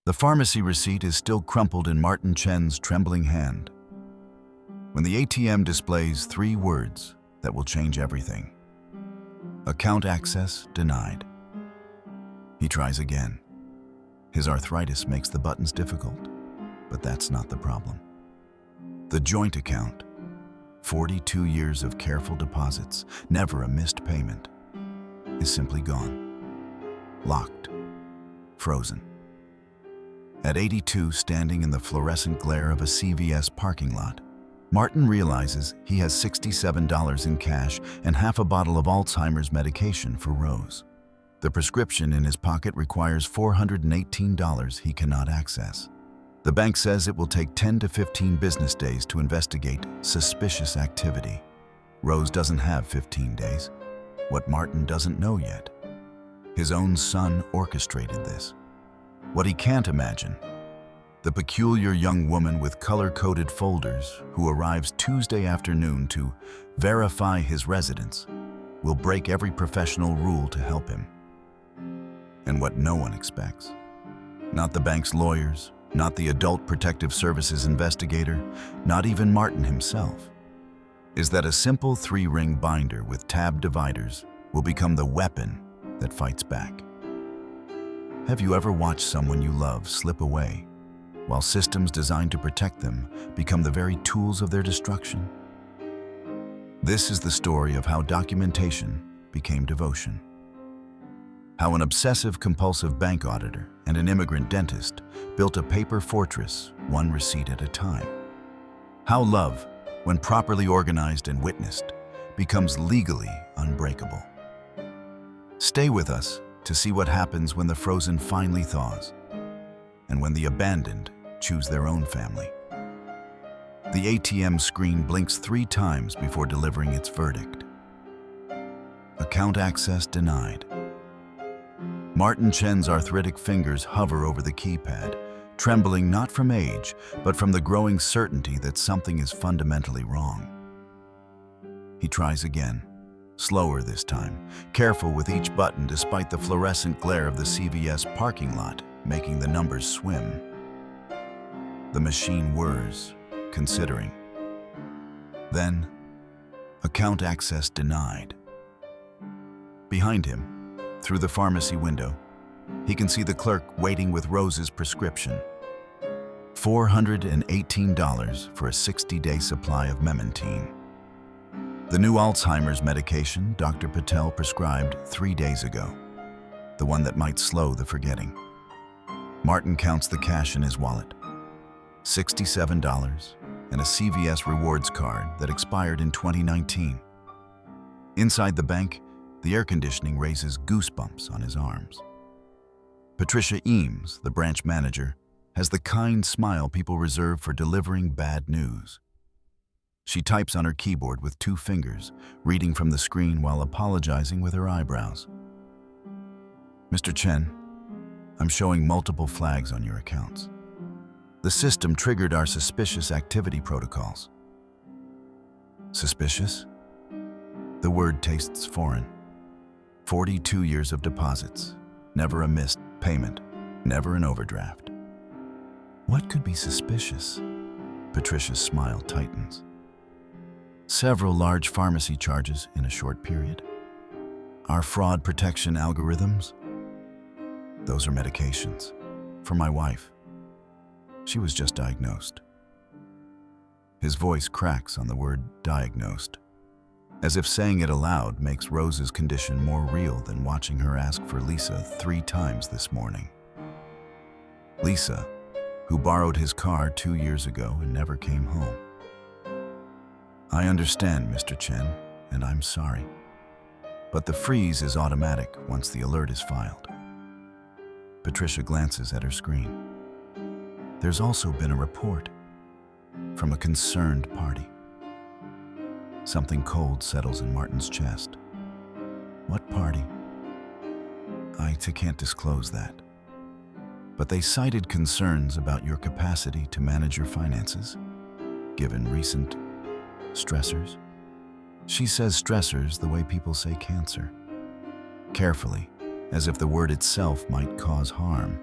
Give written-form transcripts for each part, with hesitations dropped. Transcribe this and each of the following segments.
The pharmacy receipt is still crumpled in Martin Chen's trembling hand. When the ATM displays 3 words that will change everything. Account access denied. He tries again. His arthritis makes the buttons difficult, but that's not the problem. The joint account, 42 years of careful deposits, never a missed payment, is simply gone. Locked. Frozen. At 82, standing in the fluorescent glare of a CVS parking lot, Martin realizes he has $67 in cash and half a bottle of Alzheimer's medication for Rose. The prescription in his pocket requires $418 he cannot access. The bank says it will take 10 to 15 business days to investigate suspicious activity. Rose doesn't have 15 days. What Martin doesn't know yet. His own son orchestrated this. What he can't imagine, the peculiar young woman with color-coded folders who arrives Tuesday afternoon to verify his residence, will break every professional rule to help him. And what no one expects, not the bank's lawyers, not the Adult Protective Services investigator, not even Martin himself, is that a simple 3-ring binder with tab dividers will become the weapon that fights back. Have you ever watched someone you love slip away, while systems designed to protect them become the very tools of their destruction? This is the story of how documentation became devotion. How an obsessive-compulsive bank auditor and an immigrant dentist built a paper fortress, one receipt at a time. How love, when properly organized and witnessed, becomes legally unbreakable. Stay with us to see what happens when the frozen finally thaws, and when the abandoned choose their own family. The ATM screen blinks 3 times before delivering its verdict. Account access denied. Martin Chen's arthritic fingers hover over the keypad, trembling not from age, but from the growing certainty that something is fundamentally wrong. He tries again, slower this time, careful with each button despite the fluorescent glare of the CVS parking lot making the numbers swim. The machine whirs, considering. Then, account access denied. Behind him, through the pharmacy window, he can see the clerk waiting with Rose's prescription. $418 for a 60-day supply of Memantine. The new Alzheimer's medication Dr. Patel prescribed 3 days ago. The one that might slow the forgetting. Martin counts the cash in his wallet. $67 and a CVS rewards card that expired in 2019. Inside the bank, the air conditioning raises goosebumps on his arms. Patricia Eames, the branch manager, has the kind smile people reserve for delivering bad news. She types on her keyboard with 2 fingers, reading from the screen while apologizing with her eyebrows. Mr. Chen, I'm showing multiple flags on your accounts. The system triggered our suspicious activity protocols. Suspicious? The word tastes foreign. 42 years of deposits, never a missed payment, never an overdraft. What could be suspicious? Patricia's smile tightens. Several large pharmacy charges in a short period. Our fraud protection algorithms? Those are medications. For my wife. She was just diagnosed. His voice cracks on the word diagnosed, as if saying it aloud makes Rose's condition more real than watching her ask for Lisa 3 times this morning. Lisa, who borrowed his car 2 years ago and never came home. I understand, Mr. Chen, and I'm sorry. But the freeze is automatic once the alert is filed. Patricia glances at her screen. There's also been a report from a concerned party. Something cold settles in Martin's chest. What party? I can't disclose that. But they cited concerns about your capacity to manage your finances, given recent stressors. She says stressors the way people say cancer. Carefully, as if the word itself might cause harm.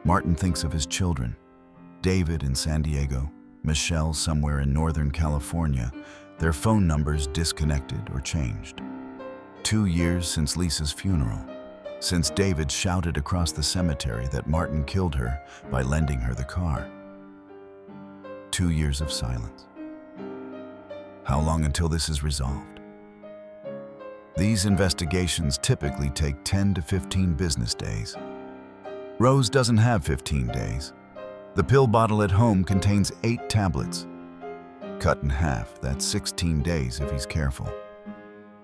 Martin thinks of his children, David in San Diego, Michelle somewhere in Northern California, their phone numbers disconnected or changed. 2 years since Lisa's funeral, since David shouted across the cemetery that Martin killed her by lending her the car. 2 years of silence. How long until this is resolved? These investigations typically take 10 to 15 business days. Rose doesn't have 15 days. The pill bottle at home contains 8 tablets. Cut in half, that's 16 days if he's careful.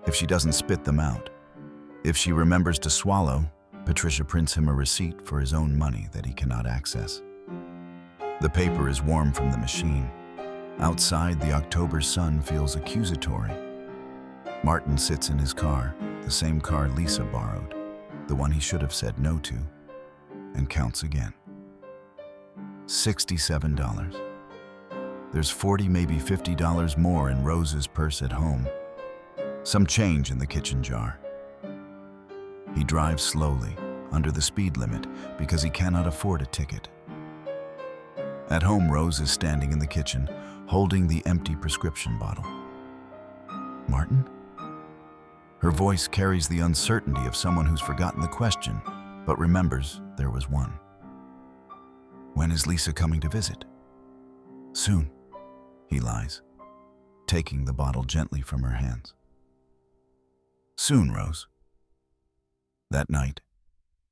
If she doesn't spit them out. If she remembers to swallow, Patricia prints him a receipt for his own money that he cannot access. The paper is warm from the machine. Outside, the October sun feels accusatory. Martin sits in his car, the same car Lisa borrowed, the one he should have said no to, and counts again. $67. There's $40, maybe $50 more in Rose's purse at home. Some change in the kitchen jar. He drives slowly, under the speed limit, because he cannot afford a ticket. At home, Rose is standing in the kitchen, holding the empty prescription bottle. Martin? Her voice carries the uncertainty of someone who's forgotten the question, but remembers there was one. When is Lisa coming to visit? Soon, he lies, taking the bottle gently from her hands. Soon, Rose. That night,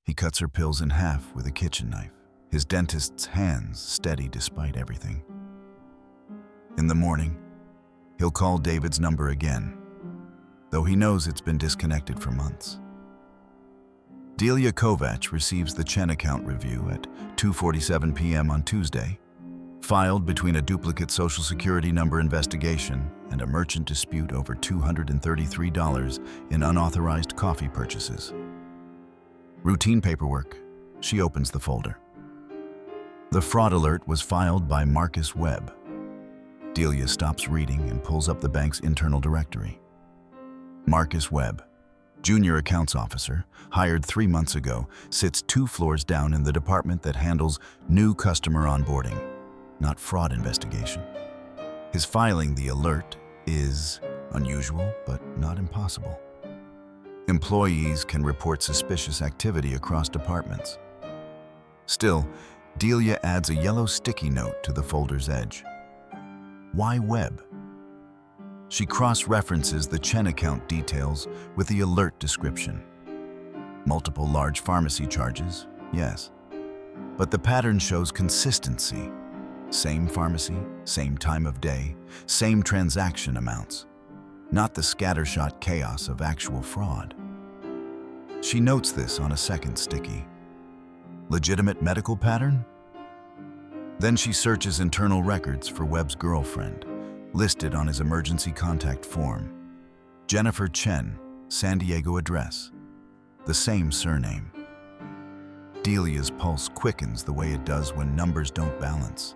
he cuts her pills in half with a kitchen knife, his dentist's hands steady despite everything. In the morning, he'll call David's number again, though he knows it's been disconnected for months. Delia Kovacs receives the Chen account review at 2:47 p.m. on Tuesday, filed between a duplicate Social Security number investigation and a merchant dispute over $233 in unauthorized coffee purchases. Routine paperwork. She opens the folder. The fraud alert was filed by Marcus Webb. Delia stops reading and pulls up the bank's internal directory. Marcus Webb, junior accounts officer, hired 3 months ago, sits 2 floors down in the department that handles new customer onboarding, not fraud investigation. His filing the alert is unusual, but not impossible. Employees can report suspicious activity across departments. Still, Delia adds a yellow sticky note to the folder's edge. Why Webb? She cross-references the Chen account details with the alert description. Multiple large pharmacy charges, yes. But the pattern shows consistency. Same pharmacy, same time of day, same transaction amounts. Not the scattershot chaos of actual fraud. She notes this on a second sticky. Legitimate medical pattern? Then she searches internal records for Webb's girlfriend, listed on his emergency contact form. Jennifer Chen, San Diego address. The same surname. Delia's pulse quickens the way it does when numbers don't balance.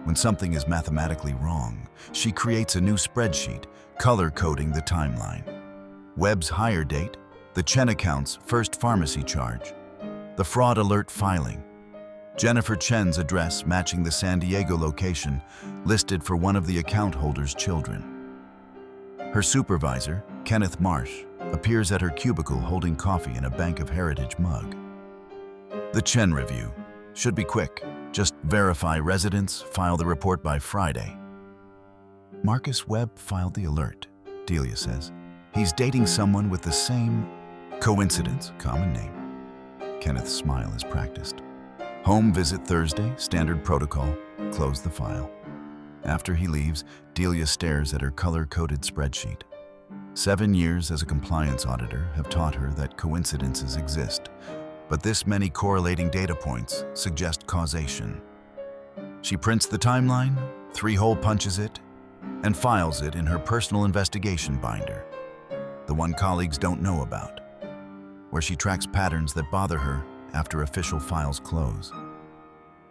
When something is mathematically wrong, she creates a new spreadsheet, color-coding the timeline. Webb's hire date, the Chen account's first pharmacy charge, the fraud alert filing, Jennifer Chen's address matching the San Diego location listed for one of the account holder's children. Her supervisor, Kenneth Marsh, appears at her cubicle holding coffee in a Bank of Heritage mug. The Chen review should be quick. Just verify residence, file the report by Friday. Marcus Webb filed the alert, Delia says. He's dating someone with the same coincidence, common name. Kenneth's smile is practiced. Home visit Thursday, standard protocol, close the file. After he leaves, Delia stares at her color-coded spreadsheet. 7 years as a compliance auditor have taught her that coincidences exist, but this many correlating data points suggest causation. She prints the timeline, 3-hole punches it, and files it in her personal investigation binder, the one colleagues don't know about, where she tracks patterns that bother her after official files close.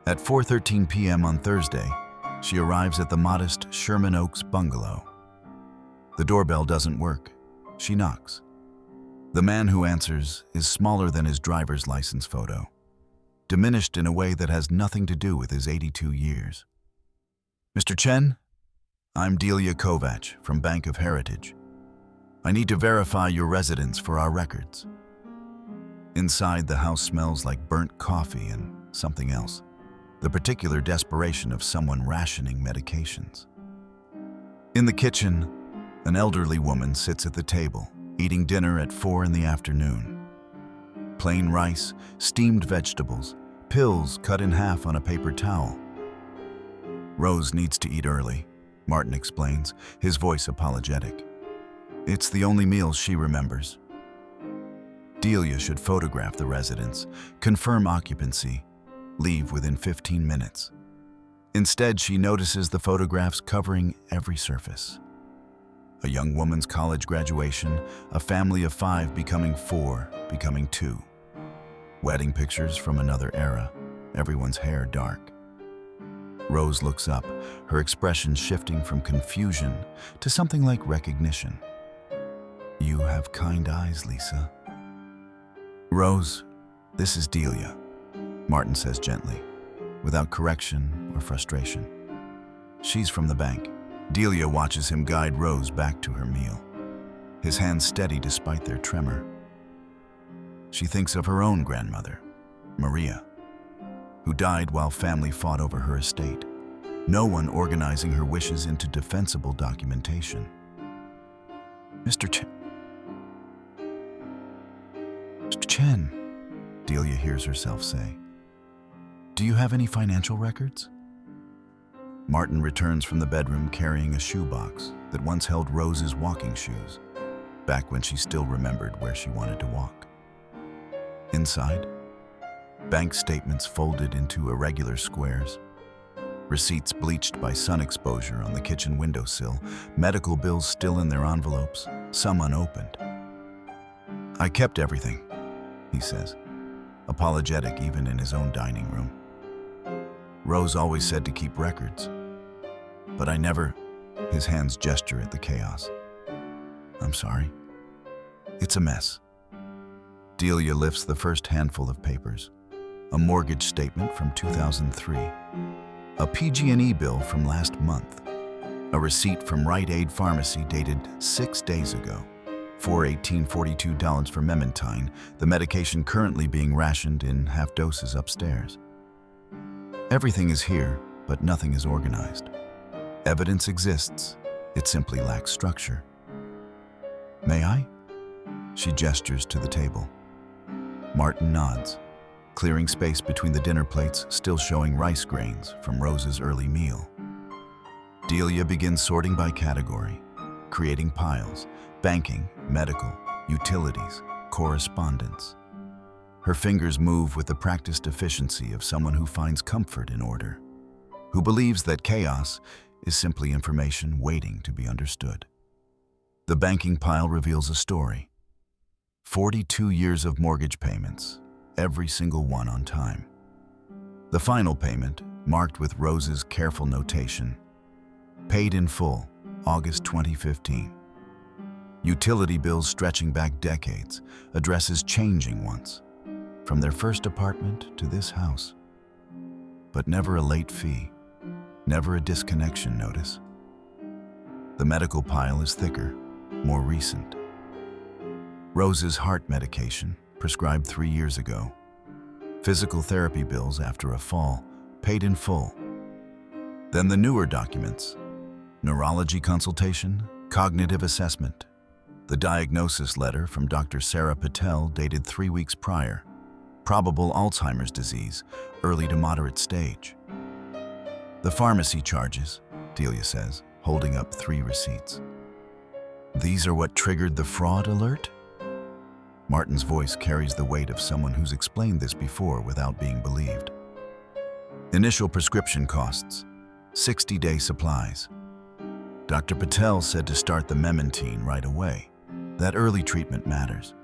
At 4:13 p.m. on Thursday, she arrives at the modest Sherman Oaks bungalow. The doorbell doesn't work. She knocks. The man who answers is smaller than his driver's license photo. diminished in a way that has nothing to do with his 82 years. "Mr. Chen, I'm Delia Kovac from Bank of Heritage. I need to verify your residence for our records." Inside, the house smells like burnt coffee and something else, the particular desperation of someone rationing medications. In the kitchen, an elderly woman sits at the table, eating dinner at 4 in the afternoon. Plain rice, steamed vegetables, pills cut in half on a paper towel. "Rose needs to eat early," Martin explains, his voice apologetic. "It's the only meal she remembers." Delia should photograph the residence, confirm occupancy, leave within 15 minutes. Instead, she notices the photographs covering every surface. A young woman's college graduation, a family of 5 becoming 4, becoming 2. Wedding pictures from another era, everyone's hair dark. Rose looks up, her expression shifting from confusion to something like recognition. "You have kind eyes, Lisa." "Rose, this is Delia," Martin says gently, without correction or frustration. "She's from the bank." Delia watches him guide Rose back to her meal, his hands steady despite their tremor. She thinks of her own grandmother, Maria, who died while family fought over her estate, no one organizing her wishes into defensible documentation. Mr. Chen, Delia hears herself say, "Do you have any financial records?" Martin returns from the bedroom carrying a shoebox that once held Rose's walking shoes, back when she still remembered where she wanted to walk. Inside, bank statements folded into irregular squares, receipts bleached by sun exposure on the kitchen windowsill, medical bills still in their envelopes, some unopened. "I kept everything," he says, apologetic even in his own dining room. "Rose always said to keep records, but I never..." His hands gesture at the chaos. "I'm sorry. It's a mess." Delia lifts the first handful of papers. A mortgage statement from 2003. A PG&E bill from last month. A receipt from Rite Aid Pharmacy dated 6 days ago. $418.42 for Memantine, the medication currently being rationed in half doses upstairs. Everything is here, but nothing is organized. Evidence exists, it simply lacks structure. "May I?" She gestures to the table. Martin nods, clearing space between the dinner plates, still showing rice grains from Rose's early meal. Delia begins sorting by category, creating piles: banking, medical, utilities, correspondence. Her fingers move with the practiced efficiency of someone who finds comfort in order, who believes that chaos is simply information waiting to be understood. The banking pile reveals a story. 42 years of mortgage payments, every single one on time. The final payment, marked with Rose's careful notation, paid in full, August 2015. Utility bills stretching back decades, addresses changing once, from their first apartment to this house. But never a late fee, never a disconnection notice. The medical pile is thicker, more recent. Rose's heart medication, prescribed 3 years ago. Physical therapy bills after a fall, paid in full. Then the newer documents: neurology consultation, cognitive assessment, the diagnosis letter from Dr. Sarah Patel dated 3 weeks prior, probable Alzheimer's disease, early to moderate stage. The pharmacy charges, Delia says, holding up 3 receipts. "These are what triggered the fraud alert?" Martin's voice carries the weight of someone who's explained this before without being believed. Initial prescription costs, 60-day supplies. Dr. Patel said to start the Memantine right away. That early treatment matters.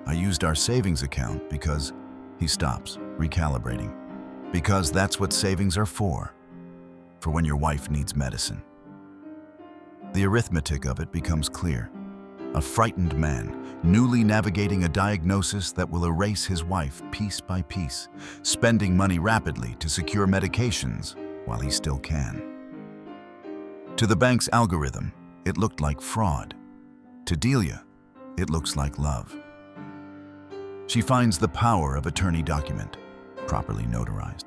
"I used our savings account because..." He stops, recalibrating. "Because that's what savings are for when your wife needs medicine." The arithmetic of it becomes clear. A frightened man, newly navigating a diagnosis that will erase his wife piece by piece, spending money rapidly to secure medications while he still can. To the bank's algorithm, it looked like fraud. To Delia, it looks like love. She finds the power of attorney document, properly notarized,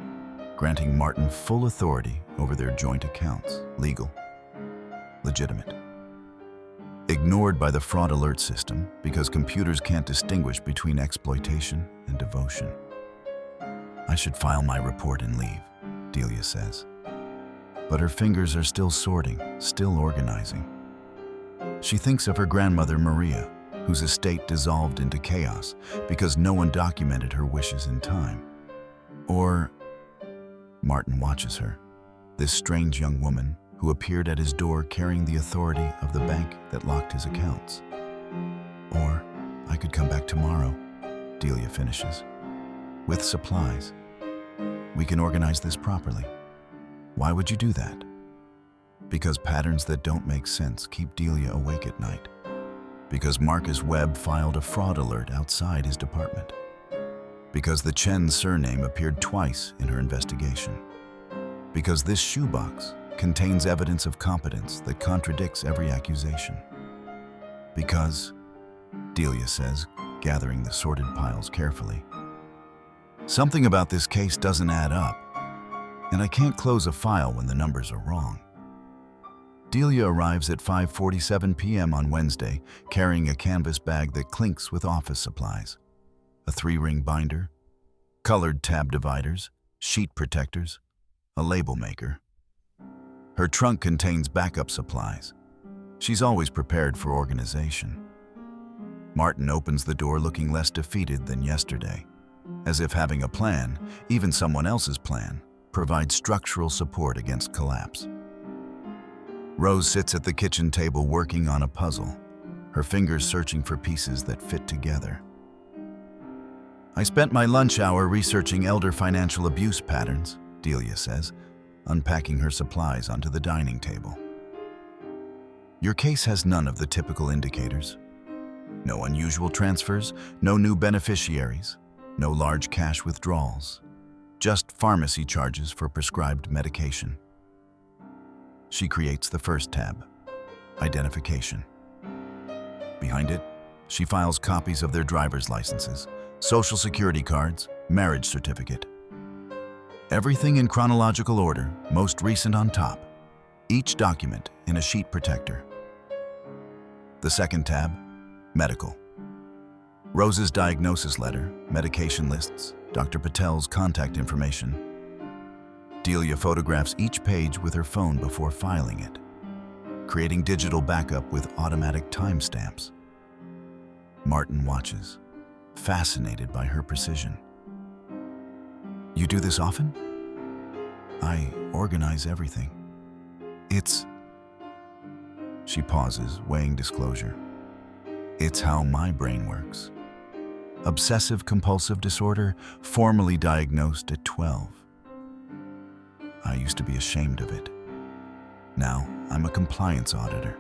granting Martin full authority over their joint accounts, legal, legitimate. Ignored by the fraud alert system because computers can't distinguish between exploitation and devotion. I should file my report and leave, Delia says. But her fingers are still sorting, still organizing. She thinks of her grandmother Maria, whose estate dissolved into chaos because no one documented her wishes in time. Or Martin watches her, this strange young woman who appeared at his door carrying the authority of the bank that locked his accounts. Or I could come back tomorrow, Delia finishes, with supplies. We can organize this properly. Why would you do that? Because patterns that don't make sense keep Delia awake at night. Because Marcus Webb filed a fraud alert outside his department. Because the Chen surname appeared twice in her investigation. Because this shoebox contains evidence of competence that contradicts every accusation. Because, Delia says, gathering the sorted piles carefully, something about this case doesn't add up, and I can't close a file when the numbers are wrong. Delia arrives at 5:47 p.m. on Wednesday, carrying a canvas bag that clinks with office supplies. A 3-ring binder, colored tab dividers, sheet protectors, a label maker. Her trunk contains backup supplies. She's always prepared for organization. Martin opens the door looking less defeated than yesterday, as if having a plan, even someone else's plan, provides structural support against collapse. Rose sits at the kitchen table working on a puzzle, her fingers searching for pieces that fit together. I spent my lunch hour researching elder financial abuse patterns, Delia says, unpacking her supplies onto the dining table. Your case has none of the typical indicators. No unusual transfers, no new beneficiaries, no large cash withdrawals, just pharmacy charges for prescribed medication. She creates the first tab, Identification. Behind it, she files copies of their driver's licenses, social security cards, marriage certificate. Everything in chronological order, most recent on top, each document in a sheet protector. The second tab, Medical. Rose's diagnosis letter, medication lists, Dr. Patel's contact information. Delia photographs each page with her phone before filing it, creating digital backup with automatic timestamps. Martin watches, fascinated by her precision. You do this often? I organize everything. She pauses, weighing disclosure. It's how my brain works. Obsessive-compulsive disorder, formally diagnosed at 12. I used to be ashamed of it. Now, I'm a compliance auditor.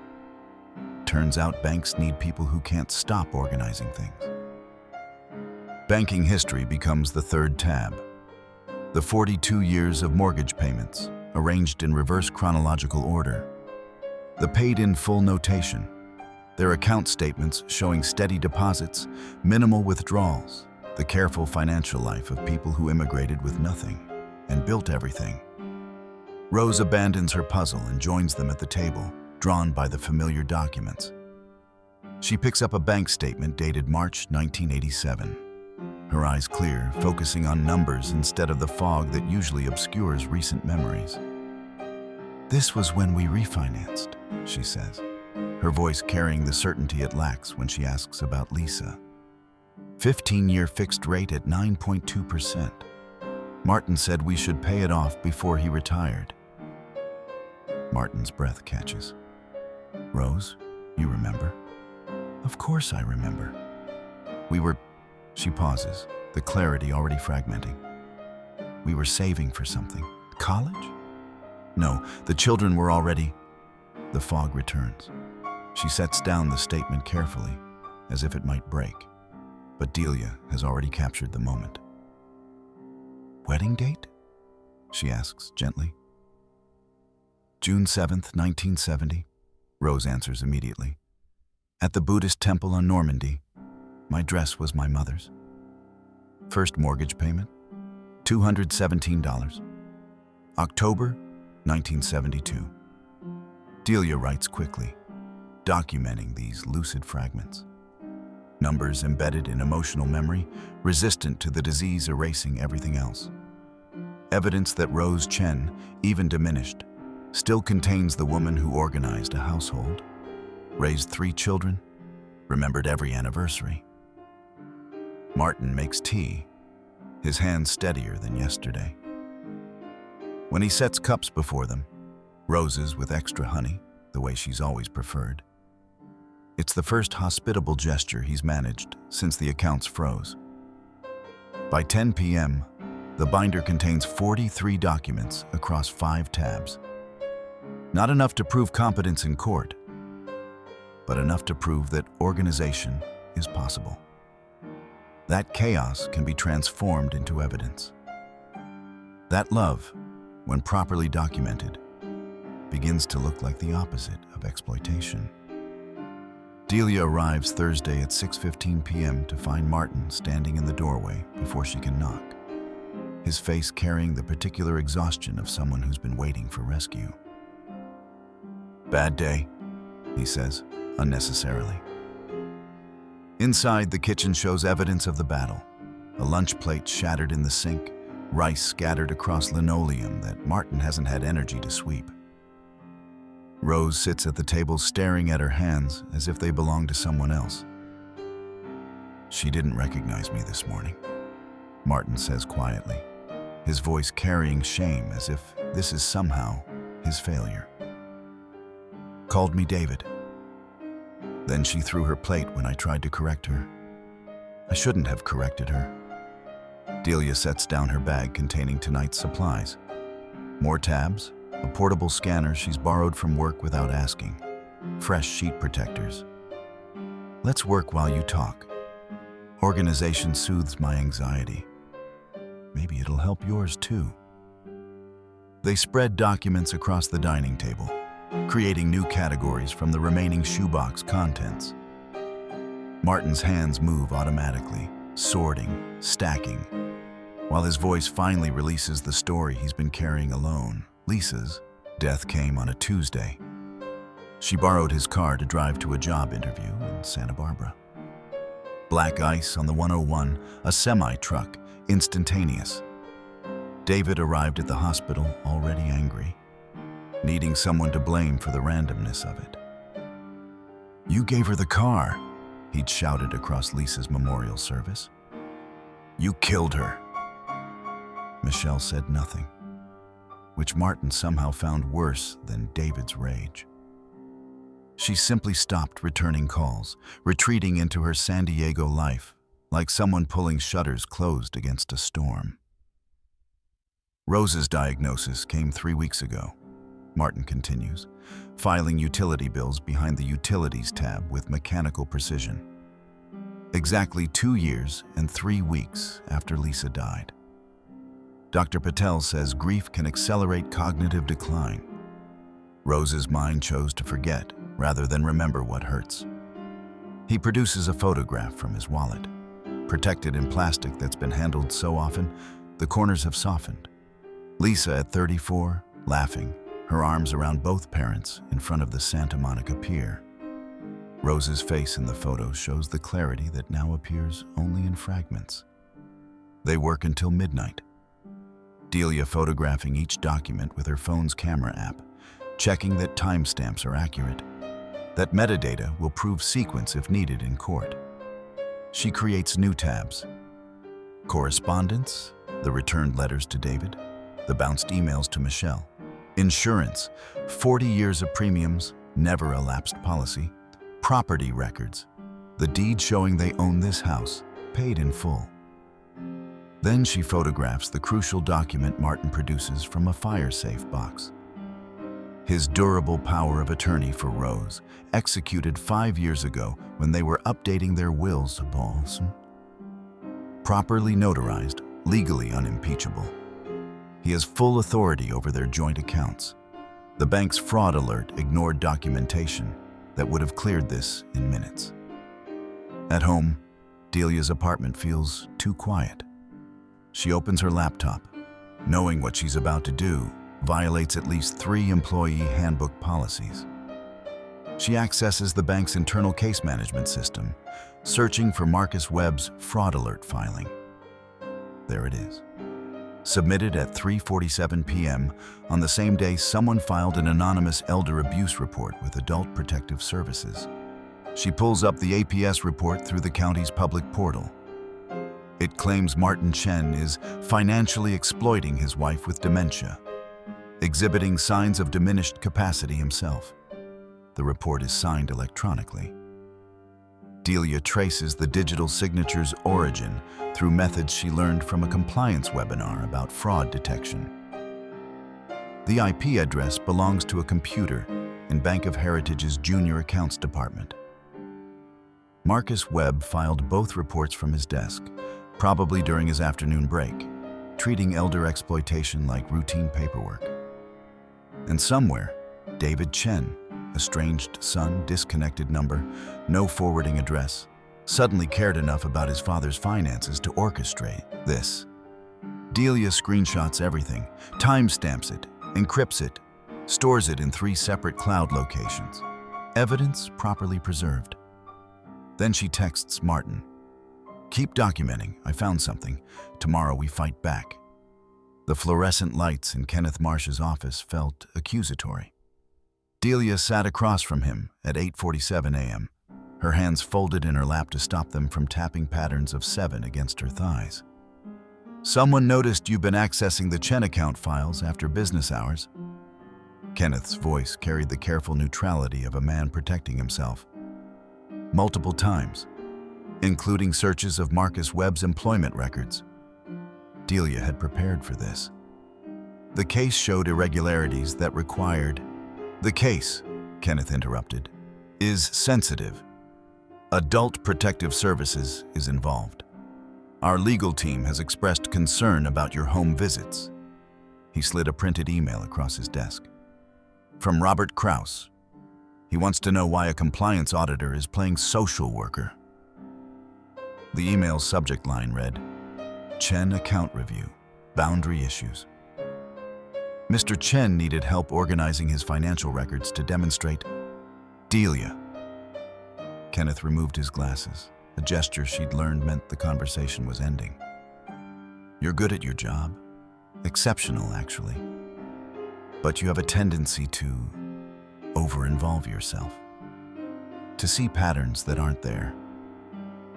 Turns out banks need people who can't stop organizing things. Banking history becomes the third tab. The 42 years of mortgage payments, arranged in reverse chronological order. The paid-in-full notation. Their account statements showing steady deposits, minimal withdrawals. The careful financial life of people who immigrated with nothing and built everything. Rose abandons her puzzle and joins them at the table, drawn by the familiar documents. She picks up a bank statement dated March 1987. Her eyes clear, focusing on numbers instead of the fog that usually obscures recent memories. This was when we refinanced, she says, her voice carrying the certainty it lacks when she asks about Lisa. 15-year fixed rate at 9.2%. Martin said we should pay it off before he retired. Martin's breath catches. Rose, you remember? Of course I remember. She pauses, the clarity already fragmenting. We were saving for something. College? No, the children were already. The fog returns. She sets down the statement carefully, as if it might break. But Delia has already captured the moment. "Wedding date?" she asks gently. "June 7th, 1970, Rose answers immediately. "At the Buddhist temple on Normandy. My dress was my mother's. First mortgage payment, $217. October 1972. Delia writes quickly, documenting these lucid fragments. Numbers embedded in emotional memory, resistant to the disease erasing everything else. Evidence that Rose Chen, even diminished, still contains the woman who organized a household, raised 3 children, remembered every anniversary. Martin makes tea, his hands steadier than yesterday. When he sets cups before them, roses with extra honey, the way she's always preferred. It's the first hospitable gesture he's managed since the accounts froze. By 10 p.m., the binder contains 43 documents across 5 tabs. Not enough to prove competence in court, but enough to prove that organization is possible. That chaos can be transformed into evidence. That love, when properly documented, begins to look like the opposite of exploitation. Delia arrives Thursday at 6:15 p.m. to find Martin standing in the doorway before she can knock, his face carrying the particular exhaustion of someone who's been waiting for rescue. "Bad day," he says, unnecessarily. Inside, the kitchen shows evidence of the battle. A lunch plate shattered in the sink, rice scattered across linoleum that Martin hasn't had energy to sweep. Rose sits at the table staring at her hands as if they belong to someone else. "She didn't recognize me this morning," Martin says quietly, his voice carrying shame as if this is somehow his failure. "Called me David. Then she threw her plate when I tried to correct her. I shouldn't have corrected her." Delia sets down her bag containing tonight's supplies. More tabs, a portable scanner she's borrowed from work without asking, fresh sheet protectors. "Let's work while you talk. Organization soothes my anxiety. Maybe it'll help yours too." They spread documents across the dining table, creating new categories from the remaining shoebox contents. Martin's hands move automatically, sorting, stacking, while his voice finally releases the story he's been carrying alone. Lisa's death came on a Tuesday. She borrowed his car to drive to a job interview in Santa Barbara. Black ice on the 101, a semi-truck, instantaneous. David arrived at the hospital already angry, needing someone to blame for the randomness of it. "You gave her the car," he'd shouted across Lisa's memorial service. "You killed her." Michelle said nothing, which Martin somehow found worse than David's rage. She simply stopped returning calls, retreating into her San Diego life, like someone pulling shutters closed against a storm. "Rose's diagnosis came 3 weeks ago," Martin continues, filing utility bills behind the Utilities tab with mechanical precision. Exactly 2 years and 3 weeks after Lisa died. Dr. Patel says grief can accelerate cognitive decline. Rose's mind chose to forget rather than remember what hurts. He produces a photograph from his wallet, protected in plastic that's been handled so often, the corners have softened. Lisa at 34, laughing, her arms around both parents in front of the Santa Monica Pier. Rose's face in the photo shows the clarity that now appears only in fragments. They work until midnight. Delia photographing each document with her phone's camera app, checking that timestamps are accurate, that metadata will prove sequence if needed in court. She creates new tabs. Correspondence, the returned letters to David, the bounced emails to Michelle. Insurance, 40 years of premiums, never a lapsed policy. Property records, the deed showing they own this house, paid in full. Then she photographs the crucial document Martin produces from a fire-safe box. his durable power of attorney for Rose, executed 5 years ago when they were updating their wills, properly notarized, legally unimpeachable. He has full authority over their joint accounts. The bank's fraud alert ignored documentation that would have cleared this in minutes. At home, Delia's apartment feels too quiet. She opens her laptop, knowing what she's about to do violates at least 3 employee handbook policies. She accesses the bank's internal case management system, searching for Marcus Webb's fraud alert filing. There it is. Submitted at 3:47 p.m. on the same day someone filed an anonymous elder abuse report with Adult Protective Services. She pulls up the APS report through the county's public portal. It claims Martin Chen is financially exploiting his wife with dementia, exhibiting signs of diminished capacity himself. The report is signed electronically. Delia traces the digital signature's origin through methods she learned from a compliance webinar about fraud detection. The IP address belongs to a computer in Bank of Heritage's Junior Accounts Department. Marcus Webb filed both reports from his desk, probably during his afternoon break, treating elder exploitation like routine paperwork. And somewhere, David Chen, estranged son, disconnected number, no forwarding address, suddenly cared enough about his father's finances to orchestrate this. Delia screenshots everything, timestamps it, encrypts it, stores it in 3 separate cloud locations. Evidence properly preserved. Then she texts Martin. "Keep documenting, I found something. Tomorrow we fight back." The fluorescent lights in Kenneth Marsh's office felt accusatory. Delia sat across from him at 8:47 a.m., her hands folded in her lap to stop them from tapping patterns of 7 against her thighs. "Someone noticed you've been accessing the Chen account files after business hours." Kenneth's voice carried the careful neutrality of a man protecting himself. "Multiple times, including searches of Marcus Webb's employment records." Delia had prepared for this. The case showed irregularities that required... "The case," Kenneth interrupted, "is sensitive. Adult Protective Services is involved. Our legal team has expressed concern about your home visits." He slid a printed email across his desk. "From Robert Krause. He wants to know why a compliance auditor is playing social worker." The email's subject line read, "Chen Account Review, Boundary Issues." Mr. Chen needed help organizing his financial records to demonstrate. "Delia." Kenneth removed his glasses, a gesture she'd learned meant the conversation was ending. "You're good at your job. Exceptional, actually. But you have a tendency to over-involve yourself. To see patterns that aren't there.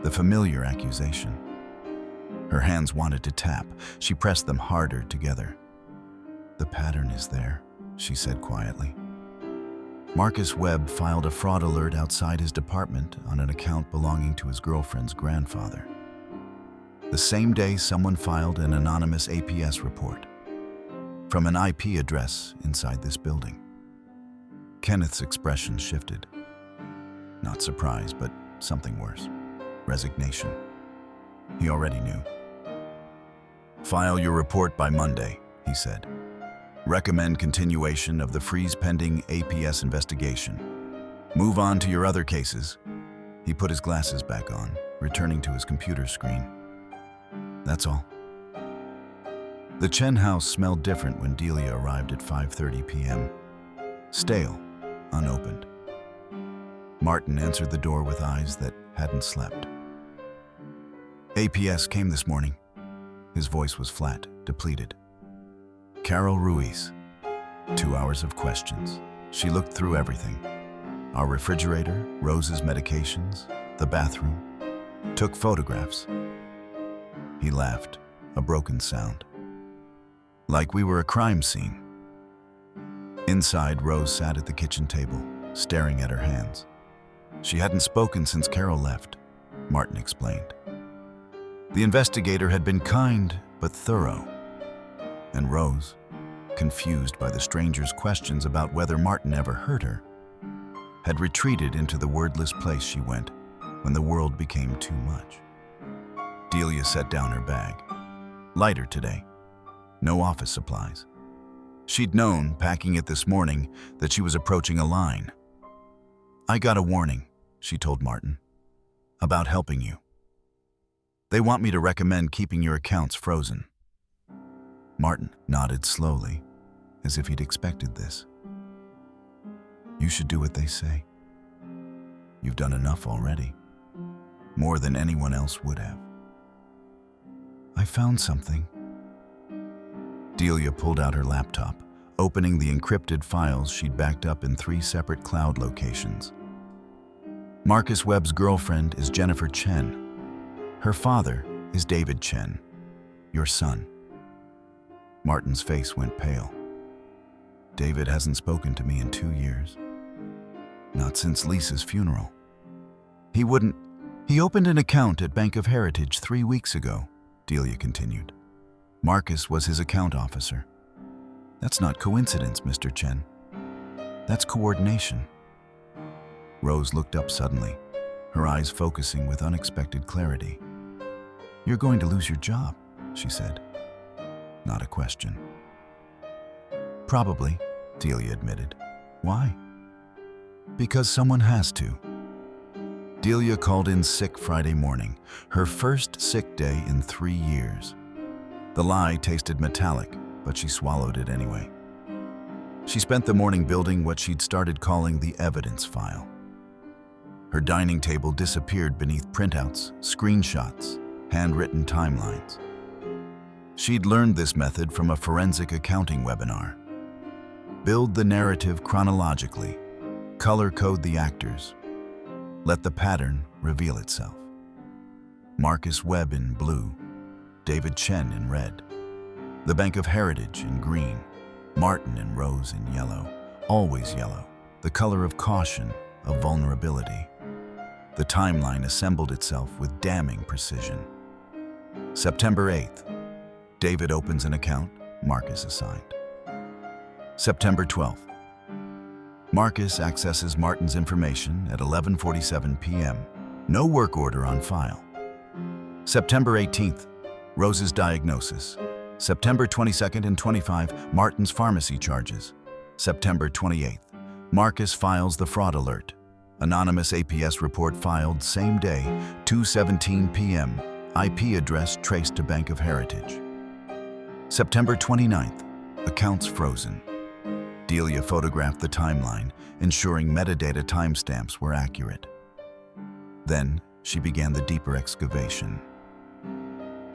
The familiar accusation." Her hands wanted to tap. She pressed them harder together. "The pattern is there," she said quietly. Marcus Webb filed a fraud alert outside his department on an account belonging to his girlfriend's grandfather. The same day, someone filed an anonymous APS report from an IP address inside this building. Kenneth's expression shifted. Not surprise, but something worse. Resignation. He already knew. "File your report by Monday," he said. "Recommend continuation of the freeze-pending APS investigation. Move on to your other cases." He put his glasses back on, returning to his computer screen. That's all. The Chen house smelled different when Delia arrived at 5:30 p.m. Stale, unopened. Martin answered the door with eyes that hadn't slept. "APS came this morning." His voice was flat, depleted. "Carol Ruiz." 2 hours of questions. She looked through everything. Our refrigerator, Rose's medications, the bathroom. Took photographs. He laughed, a broken sound. "Like we were a crime scene." Inside, Rose sat at the kitchen table, staring at her hands. She hadn't spoken since Carol left, Martin explained. The investigator had been kind but thorough. And Rose, confused by the stranger's questions about whether Martin ever hurt her, had retreated into the wordless place she went when the world became too much. Delia set down her bag. Lighter today. No office supplies. She'd known, packing it this morning, that she was approaching a line. "I got a warning," she told Martin, "about helping you. They want me to recommend keeping your accounts frozen." Martin nodded slowly, as if he'd expected this. "You should do what they say. You've done enough already. More than anyone else would have." "I found something." Delia pulled out her laptop, opening the encrypted files she'd backed up in 3 separate cloud locations. Marcus Webb's girlfriend is Jennifer Chen. Her father is David Chen, your son. Martin's face went pale. "David hasn't spoken to me in 2 years. Not since Lisa's funeral. He opened an account at Bank of Heritage 3 weeks ago," Delia continued. "Marcus was his account officer. That's not coincidence, Mr. Chen. That's coordination." Rose looked up suddenly, her eyes focusing with unexpected clarity. "You're going to lose your job," she said. Not a question. "Probably," Delia admitted. "Why?" "Because someone has to." Delia called in sick Friday morning, her first sick day in 3 years. The lie tasted metallic, but she swallowed it anyway. She spent the morning building what she'd started calling the evidence file. Her dining table disappeared beneath printouts, screenshots, handwritten timelines. She'd learned this method from a forensic accounting webinar. Build the narrative chronologically, color code the actors, let the pattern reveal itself. Marcus Webb in blue, David Chen in red, the Bank of Heritage in green, Martin and Rose in yellow, always yellow, the color of caution, of vulnerability. The timeline assembled itself with damning precision. September 8th, David opens an account, Marcus assigned. September 12th, Marcus accesses Martin's information at 11:47 p.m. No work order on file. September 18th, Rose's diagnosis. September 22nd and 25, Martin's pharmacy charges. September 28th, Marcus files the fraud alert. Anonymous APS report filed same day, 2:17 p.m. IP address traced to Bank of Heritage. September 29th, accounts frozen. Delia photographed the timeline, ensuring metadata timestamps were accurate. Then she began the deeper excavation.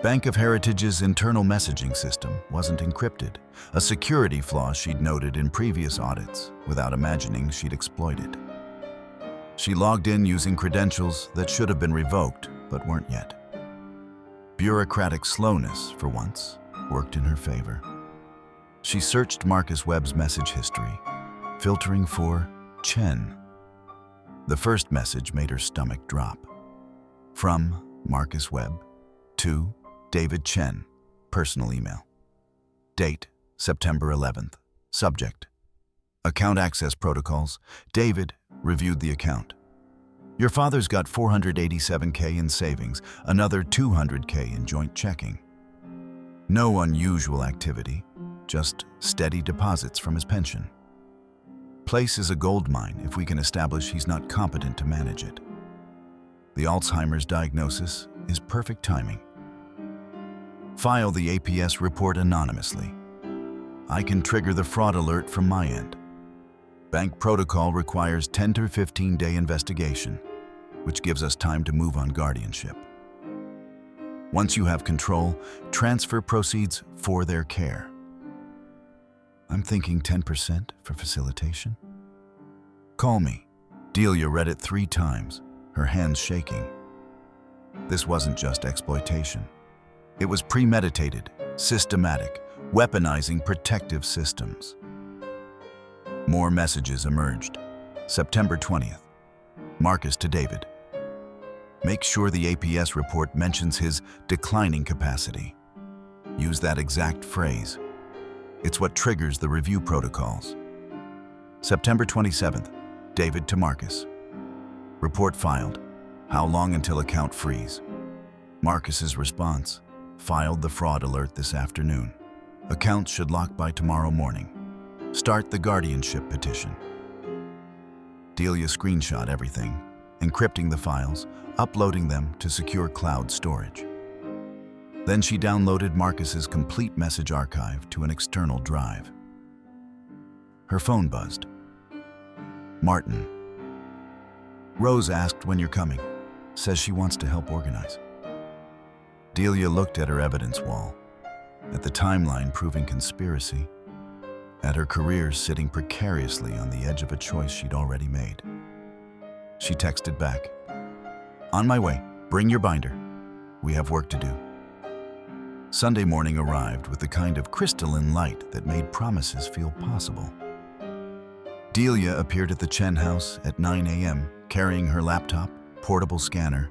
Bank of Heritage's internal messaging system wasn't encrypted, a security flaw she'd noted in previous audits without imagining she'd exploited. She logged in using credentials that should have been revoked but weren't yet. Bureaucratic slowness, for once, worked in her favor. She searched Marcus Webb's message history, filtering for Chen. The first message made her stomach drop. From Marcus Webb to David Chen, personal email. Date, September 11th. Subject, account access protocols. David reviewed the account. Your father's got $487K in savings, another $200K in joint checking. No unusual activity, just steady deposits from his pension. Place is a gold mine if we can establish he's not competent to manage it. The Alzheimer's diagnosis is perfect timing. File the APS report anonymously. I can trigger the fraud alert from my end. Bank protocol requires 10 to 15-day investigation, which gives us time to move on guardianship. Once you have control, transfer proceeds for their care. I'm thinking 10% for facilitation. Call me. Delia read it 3 times, her hands shaking. This wasn't just exploitation. It was premeditated, systematic, weaponizing protective systems. More messages emerged. September 20th. Marcus to David. Make sure the APS report mentions his declining capacity. Use that exact phrase. It's what triggers the review protocols. September 27th, David to Marcus. Report filed. How long until account freeze? Marcus's response. Filed the fraud alert this afternoon. Accounts should lock by tomorrow morning. Start the guardianship petition. Delia screenshot everything, encrypting the files, uploading them to secure cloud storage. Then she downloaded Marcus's complete message archive to an external drive. Her phone buzzed. Martin. Rose asked when you're coming. Says she wants to help organize. Delia looked at her evidence wall, at the timeline proving conspiracy, at her career sitting precariously on the edge of a choice she'd already made. She texted back, "On my way, bring your binder. We have work to do." Sunday morning arrived with the kind of crystalline light that made promises feel possible. Delia appeared at the Chen house at 9 a.m., carrying her laptop, portable scanner,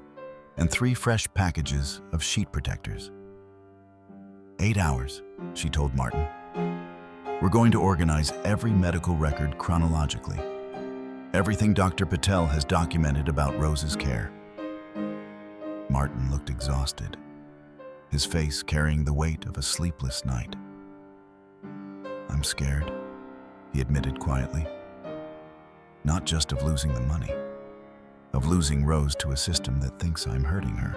and 3 fresh packages of sheet protectors. 8 hours, she told Martin. We're going to organize every medical record chronologically. Everything Dr. Patel has documented about Rose's care. Martin looked exhausted, his face carrying the weight of a sleepless night. I'm scared, he admitted quietly. Not just of losing the money, of losing Rose to a system that thinks I'm hurting her.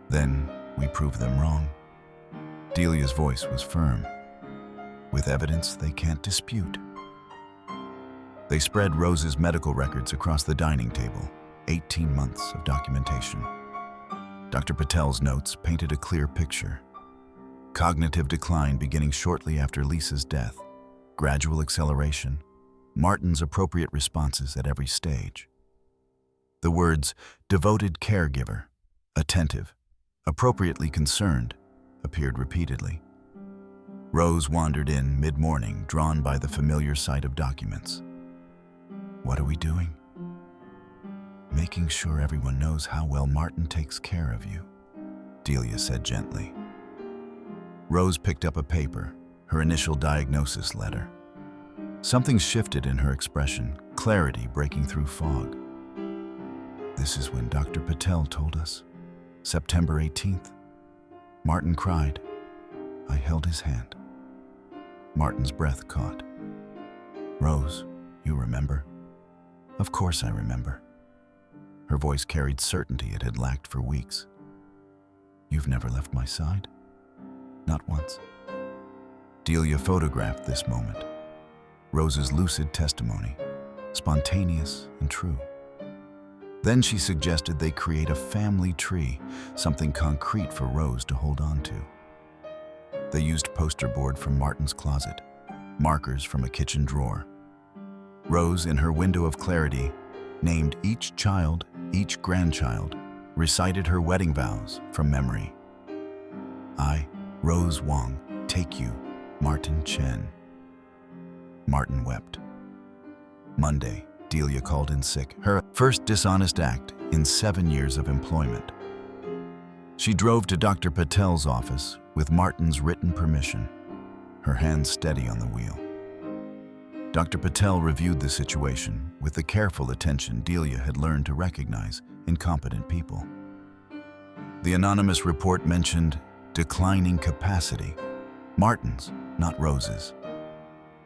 Then we prove them wrong. Delia's voice was firm, with evidence they can't dispute. They spread Rose's medical records across the dining table, 18 months of documentation. Dr. Patel's notes painted a clear picture. Cognitive decline beginning shortly after Lisa's death, gradual acceleration, Martin's appropriate responses at every stage. The words devoted caregiver, attentive, appropriately concerned appeared repeatedly. Rose wandered in mid-morning, drawn by the familiar sight of documents. What are we doing? Making sure everyone knows how well Martin takes care of you, Delia said gently. Rose picked up a paper, her initial diagnosis letter. Something shifted in her expression, clarity breaking through fog. This is when Dr. Patel told us. September 18th. Martin cried. I held his hand. Martin's breath caught. Rose, you remember? Of course I remember. Her voice carried certainty it had lacked for weeks. You've never left my side? Not once. Delia photographed this moment. Rose's lucid testimony, spontaneous and true. Then she suggested they create a family tree, something concrete for Rose to hold on to. They used poster board from Martin's closet, markers from a kitchen drawer. Rose, in her window of clarity, named each child, each grandchild, recited her wedding vows from memory. I, Rose Wong, take you, Martin Chen. Martin wept. Monday, Delia called in sick, her first dishonest act in 7 years of employment. She drove to Dr. Patel's office with Martin's written permission, her hands steady on the wheel. Dr. Patel reviewed the situation with the careful attention Delia had learned to recognize in competent people. The anonymous report mentioned declining capacity, Martin's, not Rose's.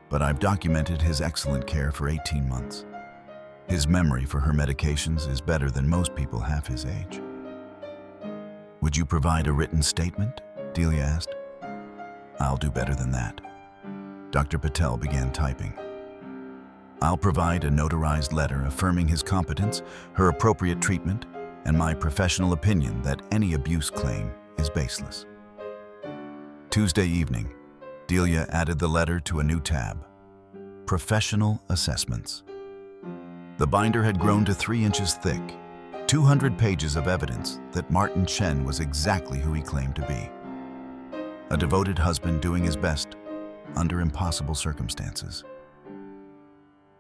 But I've documented his excellent care for 18 months. His memory for her medications is better than most people half his age. Would you provide a written statement? Delia asked. I'll do better than that. Dr. Patel began typing. I'll provide a notarized letter affirming his competence, her appropriate treatment, and my professional opinion that any abuse claim is baseless. Tuesday evening, Delia added the letter to a new tab. Professional assessments. The binder had grown to 3 inches thick, 200 pages of evidence that Martin Chen was exactly who he claimed to be. A devoted husband doing his best under impossible circumstances.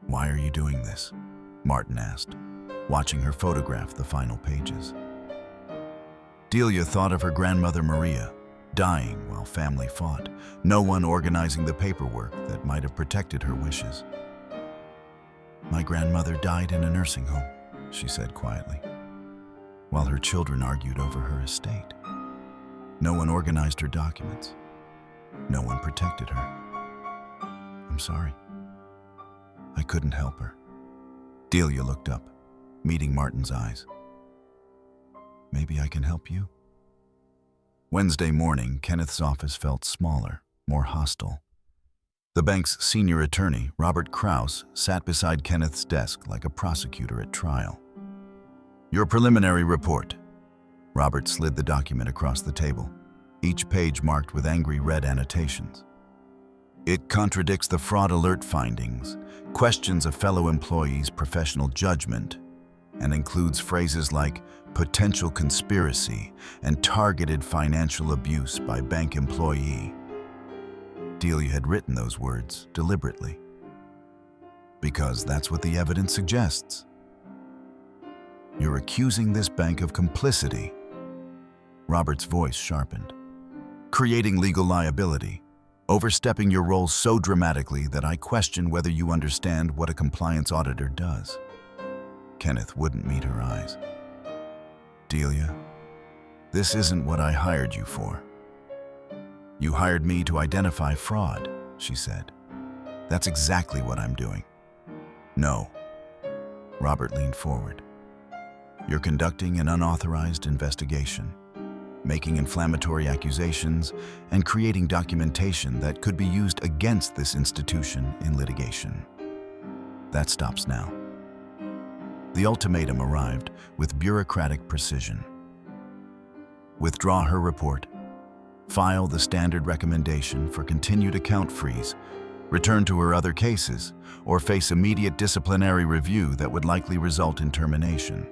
Why are you doing this? Martin asked, watching her photograph the final pages. Delia thought of her grandmother Maria, dying while family fought, no one organizing the paperwork that might have protected her wishes. "My grandmother died in a nursing home," she said quietly, while her children argued over her estate. No one organized her documents. No one protected her. "I'm sorry. I couldn't help her." Delia looked up, meeting Martin's eyes. "Maybe I can help you?" Wednesday morning, Kenneth's office felt smaller, more hostile. The bank's senior attorney, Robert Krause, sat beside Kenneth's desk like a prosecutor at trial. "Your preliminary report." Robert slid the document across the table, each page marked with angry red annotations. "It contradicts the fraud alert findings, questions a fellow employee's professional judgment, and includes phrases like potential conspiracy and targeted financial abuse by bank employee." Delia had written those words deliberately, because that's what the evidence suggests. "You're accusing this bank of complicity." Robert's voice sharpened. "Creating legal liability, overstepping your role so dramatically that I question whether you understand what a compliance auditor does." Kenneth wouldn't meet her eyes. "Delia, this isn't what I hired you for." "You hired me to identify fraud," she said. "That's exactly what I'm doing." "No." Robert leaned forward. "You're conducting an unauthorized investigation, making inflammatory accusations, and creating documentation that could be used against this institution in litigation. That stops now." The ultimatum arrived with bureaucratic precision. Withdraw her report, file the standard recommendation for continued account freeze, return to her other cases, or face immediate disciplinary review that would likely result in termination.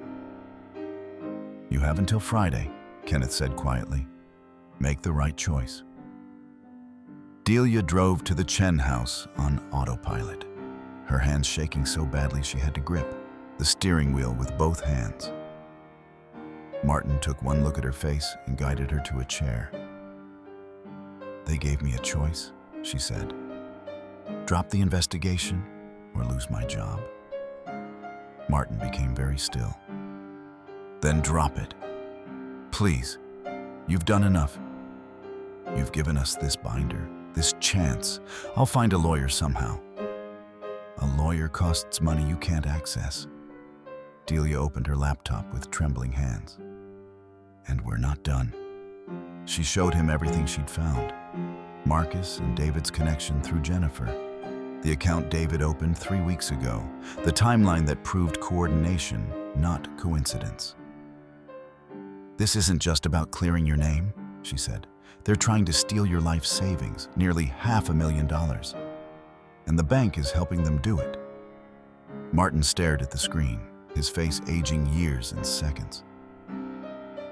"You have until Friday," Kenneth said quietly. "Make the right choice." Delia drove to the Chen house on autopilot, her hands shaking so badly she had to grip the steering wheel with both hands. Martin took one look at her face and guided her to a chair. "They gave me a choice," she said. "Drop the investigation or lose my job." Martin became very still. "Then drop it. Please, you've done enough. You've given us this binder, this chance. I'll find a lawyer somehow." "A lawyer costs money you can't access." Delia opened her laptop with trembling hands. "And we're not done." She showed him everything she'd found. Marcus and David's connection through Jennifer, the account David opened 3 weeks ago, the timeline that proved coordination, not coincidence. "This isn't just about clearing your name," she said. "They're trying to steal your life savings, nearly $500,000. And the bank is helping them do it." Martin stared at the screen, his face aging years and seconds.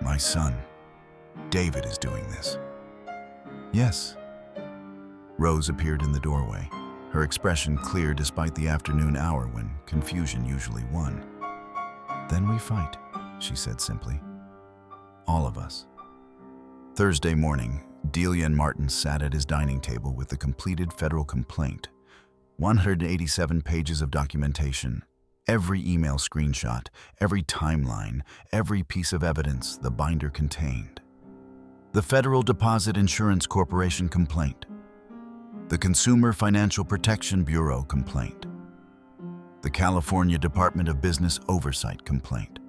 "My son, David, is doing this." "Yes." Rose appeared in the doorway, her expression clear despite the afternoon hour when confusion usually won. "Then we fight," she said simply. "All of us." Thursday morning, Delia and Martin sat at his dining table with the completed federal complaint, 187 pages of documentation, every email screenshot, every timeline, every piece of evidence the binder contained. The Federal Deposit Insurance Corporation complaint, the Consumer Financial Protection Bureau complaint, the California Department of Business Oversight complaint.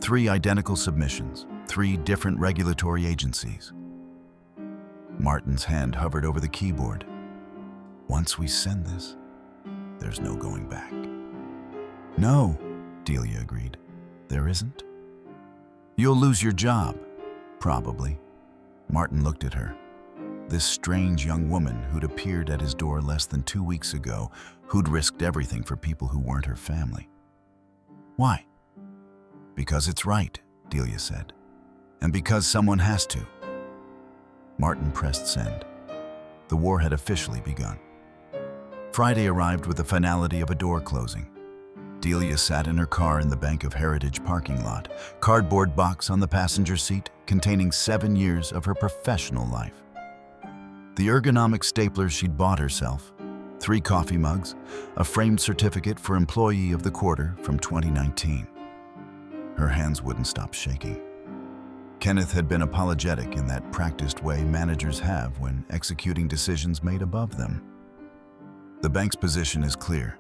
3 identical submissions, 3 different regulatory agencies. Martin's hand hovered over the keyboard. "Once we send this, there's no going back." "No," Delia agreed. "There isn't." "You'll lose your job." "Probably." Martin looked at her. This strange young woman who'd appeared at his door less than 2 weeks ago, who'd risked everything for people who weren't her family. "Why?" "Because it's right," Delia said. "And because someone has to." Martin pressed send. The war had officially begun. Friday arrived with the finality of a door closing. Delia sat in her car in the Bank of Heritage parking lot, cardboard box on the passenger seat containing 7 years of her professional life. The ergonomic staplers she'd bought herself, 3 coffee mugs, a framed certificate for Employee of the Quarter from 2019. Her hands wouldn't stop shaking. Kenneth had been apologetic in that practiced way managers have when executing decisions made above them. The bank's position is clear.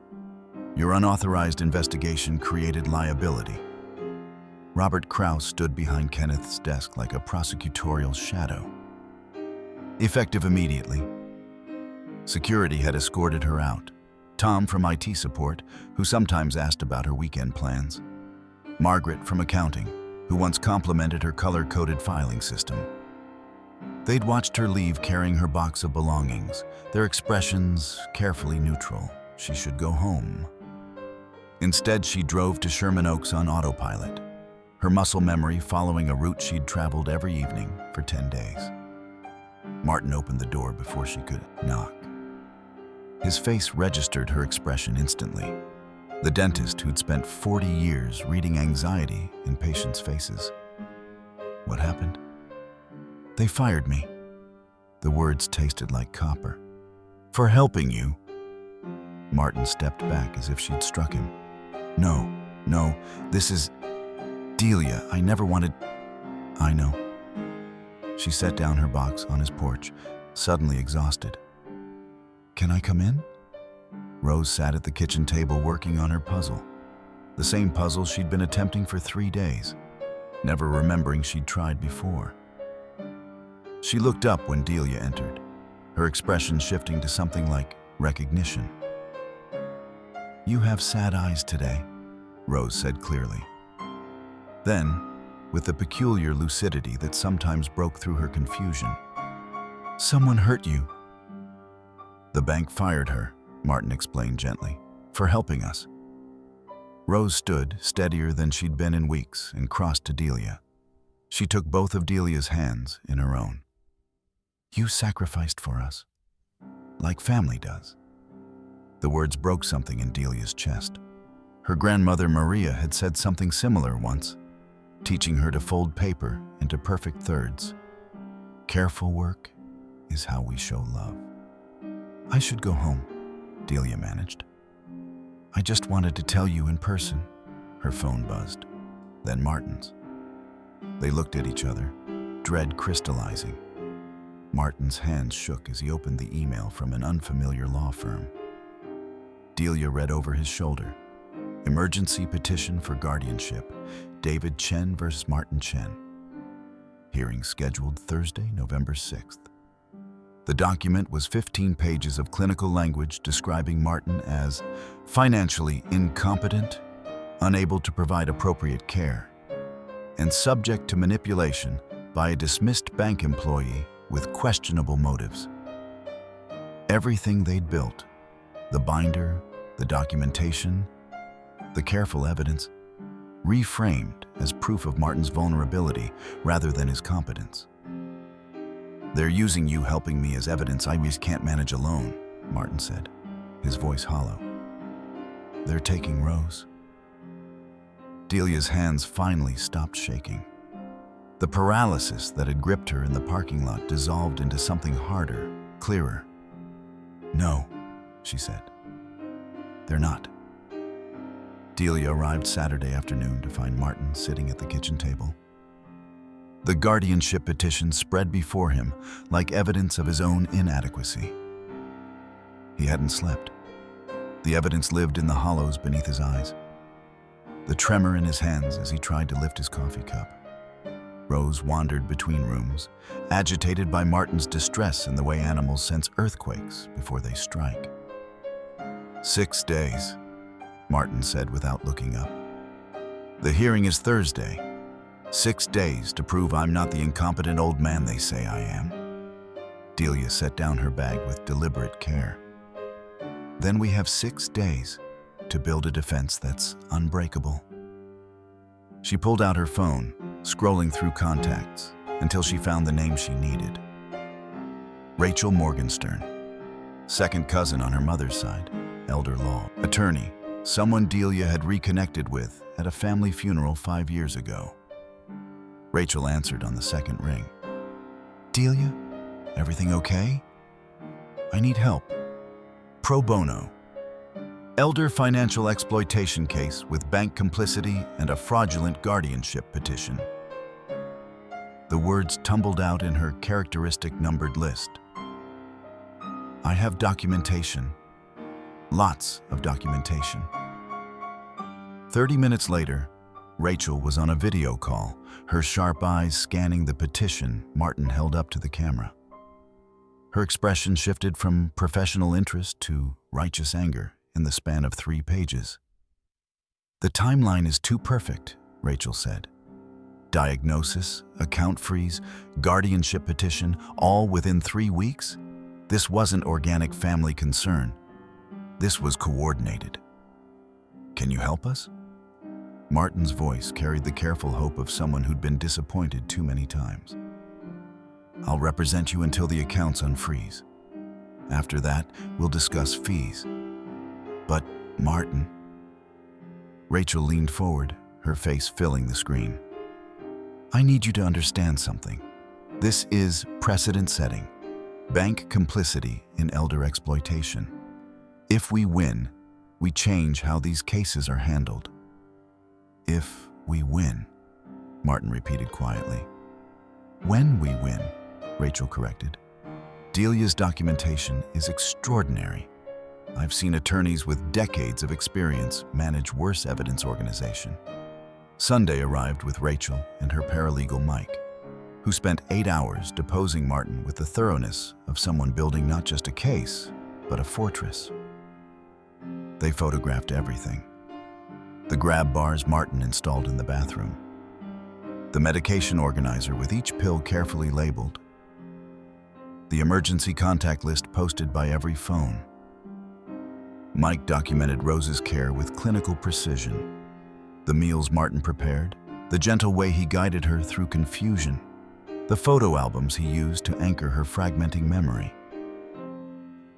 Your unauthorized investigation created liability. Robert Krause stood behind Kenneth's desk like a prosecutorial shadow. Effective immediately. Security had escorted her out. Tom from IT support, who sometimes asked about her weekend plans. Margaret from accounting, who once complimented her color-coded filing system. They'd watched her leave carrying her box of belongings, their expressions carefully neutral. She should go home. Instead, she drove to Sherman Oaks on autopilot, her muscle memory following a route she'd traveled every evening for 10 days. Martin opened the door before she could knock. His face registered her expression instantly. The dentist who'd spent 40 years reading anxiety in patients' faces. What happened? They fired me. The words tasted like copper. For helping you. Martin stepped back as if she'd struck him. No, this is... Delia, I never wanted... I know. She set down her box on his porch, suddenly exhausted. Can I come in? Rose sat at the kitchen table working on her puzzle. The same puzzle she'd been attempting for 3 days, never remembering she'd tried before. She looked up when Delia entered, her expression shifting to something like recognition. You have sad eyes today, Rose said clearly. Then, with the peculiar lucidity that sometimes broke through her confusion, someone hurt you. The bank fired her, Martin explained gently, for helping us. Rose stood, steadier than she'd been in weeks, and crossed to Delia. She took both of Delia's hands in her own. You sacrificed for us, like family does. The words broke something in Delia's chest. Her grandmother Maria had said something similar once, teaching her to fold paper into perfect thirds. Careful work is how we show love. I should go home, Delia managed. I just wanted to tell you in person. Her phone buzzed, then Martin's. They looked at each other, dread crystallizing. Martin's hands shook as he opened the email from an unfamiliar law firm. Delia read over his shoulder. Emergency petition for guardianship. David Chen versus Martin Chen. Hearing scheduled Thursday, November 6th. The document was 15 pages of clinical language describing Martin as financially incompetent, unable to provide appropriate care, and subject to manipulation by a dismissed bank employee with questionable motives. Everything they'd built, the binder, the documentation, the careful evidence, reframed as proof of Martin's vulnerability rather than his competence. They're using you helping me as evidence I just can't manage alone, Martin said, his voice hollow. They're taking Rose. Delia's hands finally stopped shaking. The paralysis that had gripped her in the parking lot dissolved into something harder, clearer. No, she said. They're not. Delia arrived Saturday afternoon to find Martin sitting at the kitchen table. The guardianship petition spread before him like evidence of his own inadequacy. He hadn't slept. The evidence lived in the hollows beneath his eyes. The tremor in his hands as he tried to lift his coffee cup. Rose wandered between rooms, agitated by Martin's distress in the way animals sense earthquakes before they strike. 6 days, Martin said without looking up. The hearing is Thursday. 6 days to prove I'm not the incompetent old man they say I am. Delia set down her bag with deliberate care. Then we have 6 days to build a defense that's unbreakable. She pulled out her phone, scrolling through contacts until she found the name she needed. Rachel Morgenstern, second cousin on her mother's side, elder law, attorney, someone Delia had reconnected with at a family funeral 5 years ago. Rachel answered on the second ring. "Delia, everything okay? I need help. Pro bono. Elder financial exploitation case with bank complicity and a fraudulent guardianship petition." The words tumbled out in her characteristic numbered list. "I have documentation. Lots of documentation." 30 minutes later, Rachel was on a video call, her sharp eyes scanning the petition Martin held up to the camera. Her expression shifted from professional interest to righteous anger in the span of 3 pages. "The timeline is too perfect," Rachel said. "Diagnosis, account freeze, guardianship petition, all within 3 weeks? This wasn't organic family concern. This was coordinated. Can you help us?" Martin's voice carried the careful hope of someone who'd been disappointed too many times. "I'll represent you until the accounts unfreeze. After that, we'll discuss fees." "But, Martin..." Rachel leaned forward, her face filling the screen. "I need you to understand something. This is precedent-setting. Bank complicity in elder exploitation. If we win, we change how these cases are handled." "If we win," Martin repeated quietly. "When we win," Rachel corrected. "Delia's documentation is extraordinary. I've seen attorneys with decades of experience manage worse evidence organization." Sunday arrived with Rachel and her paralegal Mike, who spent 8 hours deposing Martin with the thoroughness of someone building not just a case, but a fortress. They photographed everything. The grab bars Martin installed in the bathroom. The medication organizer with each pill carefully labeled. The emergency contact list posted by every phone. Mike documented Rose's care with clinical precision. The meals Martin prepared, the gentle way he guided her through confusion, the photo albums he used to anchor her fragmenting memory.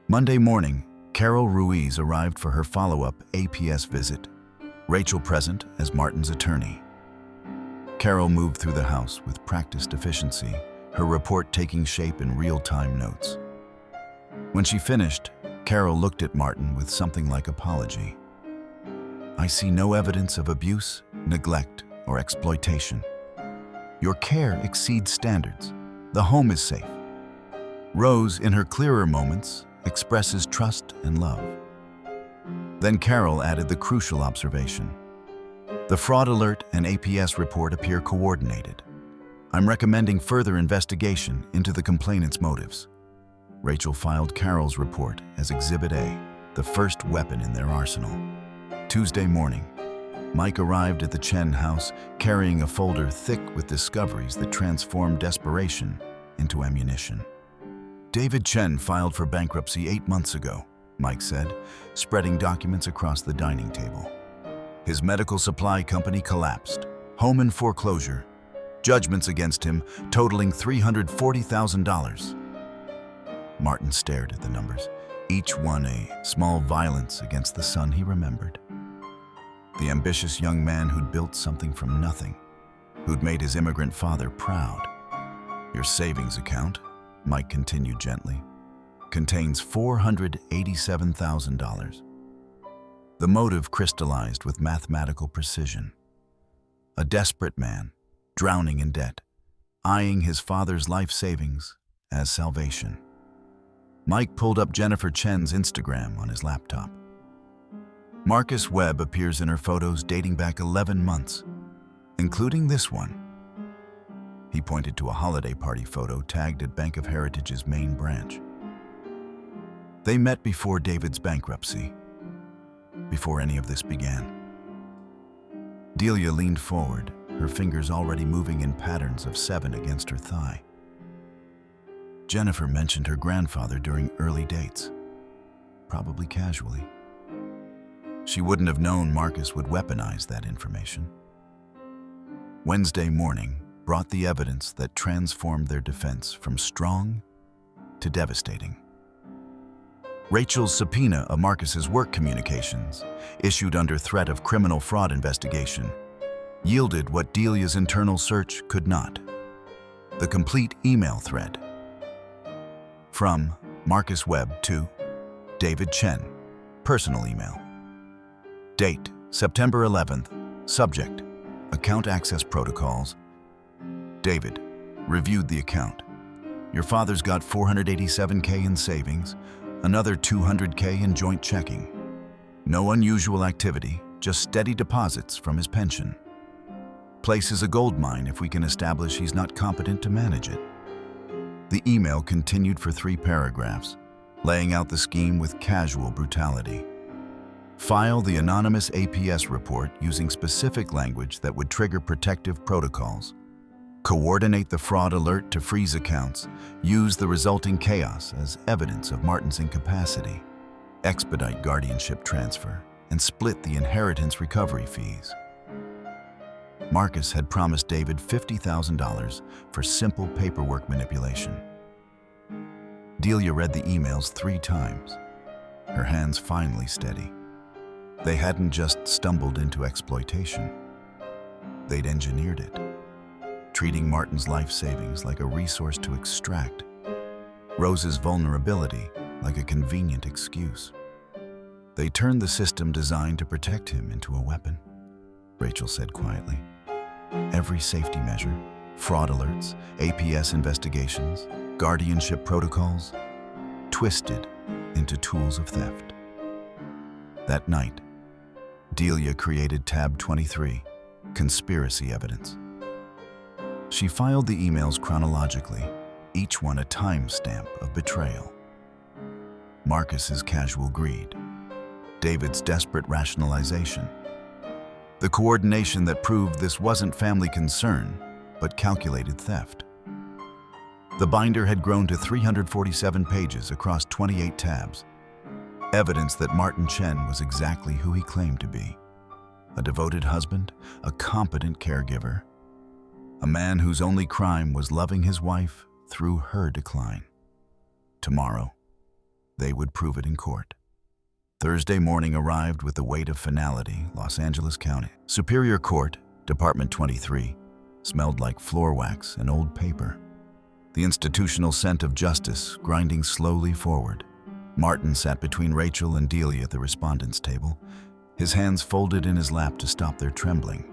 Monday morning, Carol Ruiz arrived for her follow-up APS visit, Rachel present as Martin's attorney. Carol moved through the house with practiced efficiency, her report taking shape in real-time notes. When she finished, Carol looked at Martin with something like apology. "I see no evidence of abuse, neglect, or exploitation. Your care exceeds standards. The home is safe." Rose, in her clearer moments, expresses trust and love. Then Carol added the crucial observation. "The fraud alert and APS report appear coordinated. I'm recommending further investigation into the complainant's motives." Rachel filed Carol's report as Exhibit A, the first weapon in their arsenal. Tuesday morning, Mike arrived at the Chen house carrying a folder thick with discoveries that transformed desperation into ammunition. "David Chen filed for bankruptcy 8 months ago," Mike said, spreading documents across the dining table. "His medical supply company collapsed, home in foreclosure, judgments against him totaling $340,000. Martin stared at the numbers, each one a small violence against the son he remembered. The ambitious young man who'd built something from nothing, who'd made his immigrant father proud. "Your savings account," Mike continued gently, "contains $487,000. The motive crystallized with mathematical precision. A desperate man, drowning in debt, eyeing his father's life savings as salvation. Mike pulled up Jennifer Chen's Instagram on his laptop. Marcus Webb appears in her photos dating back 11 months, including this one. He pointed to a holiday party photo tagged at Bank of Heritage's main branch. They met before David's bankruptcy, before any of this began. Delia leaned forward, her fingers already moving in patterns of 7 against her thigh. Jennifer mentioned her grandfather during early dates, probably casually. She wouldn't have known Marcus would weaponize that information. Wednesday morning brought the evidence that transformed their defense from strong to devastating. Rachel's subpoena of Marcus's work communications, issued under threat of criminal fraud investigation, yielded what Delia's internal search could not: the complete email thread. From Marcus Webb to David Chen, personal email. Date, September 11th. Subject, account access protocols. David, reviewed the account. Your father's got $487K in savings, another $200K in joint checking. No unusual activity, just steady deposits from his pension. Place is a gold mine if we can establish he's not competent to manage it. The email continued for 3 paragraphs, laying out the scheme with casual brutality. File the anonymous APS report using specific language that would trigger protective protocols. Coordinate the fraud alert to freeze accounts. Use the resulting chaos as evidence of Martin's incapacity. Expedite guardianship transfer and split the inheritance recovery fees. Marcus had promised David $50,000 for simple paperwork manipulation. Delia read the emails 3 times, her hands finally steady. They hadn't just stumbled into exploitation. They'd engineered it, treating Martin's life savings like a resource to extract, Rose's vulnerability like a convenient excuse. They turned the system designed to protect him into a weapon, Rachel said quietly. Every safety measure, fraud alerts, APS investigations, guardianship protocols, twisted into tools of theft. That night, Delia created tab 23, Conspiracy Evidence. She filed the emails chronologically, each one a timestamp of betrayal. Marcus's casual greed, David's desperate rationalization, the coordination that proved this wasn't family concern, but calculated theft. The binder had grown to 347 pages across 28 tabs, evidence that Martin Chen was exactly who he claimed to be: a devoted husband, a competent caregiver, a man whose only crime was loving his wife through her decline. Tomorrow, they would prove it in court. Thursday morning arrived with the weight of finality. Los Angeles County Superior Court, Department 23, smelled like floor wax and old paper. The institutional scent of justice grinding slowly forward. Martin sat between Rachel and Delia at the respondents' table, his hands folded in his lap to stop their trembling.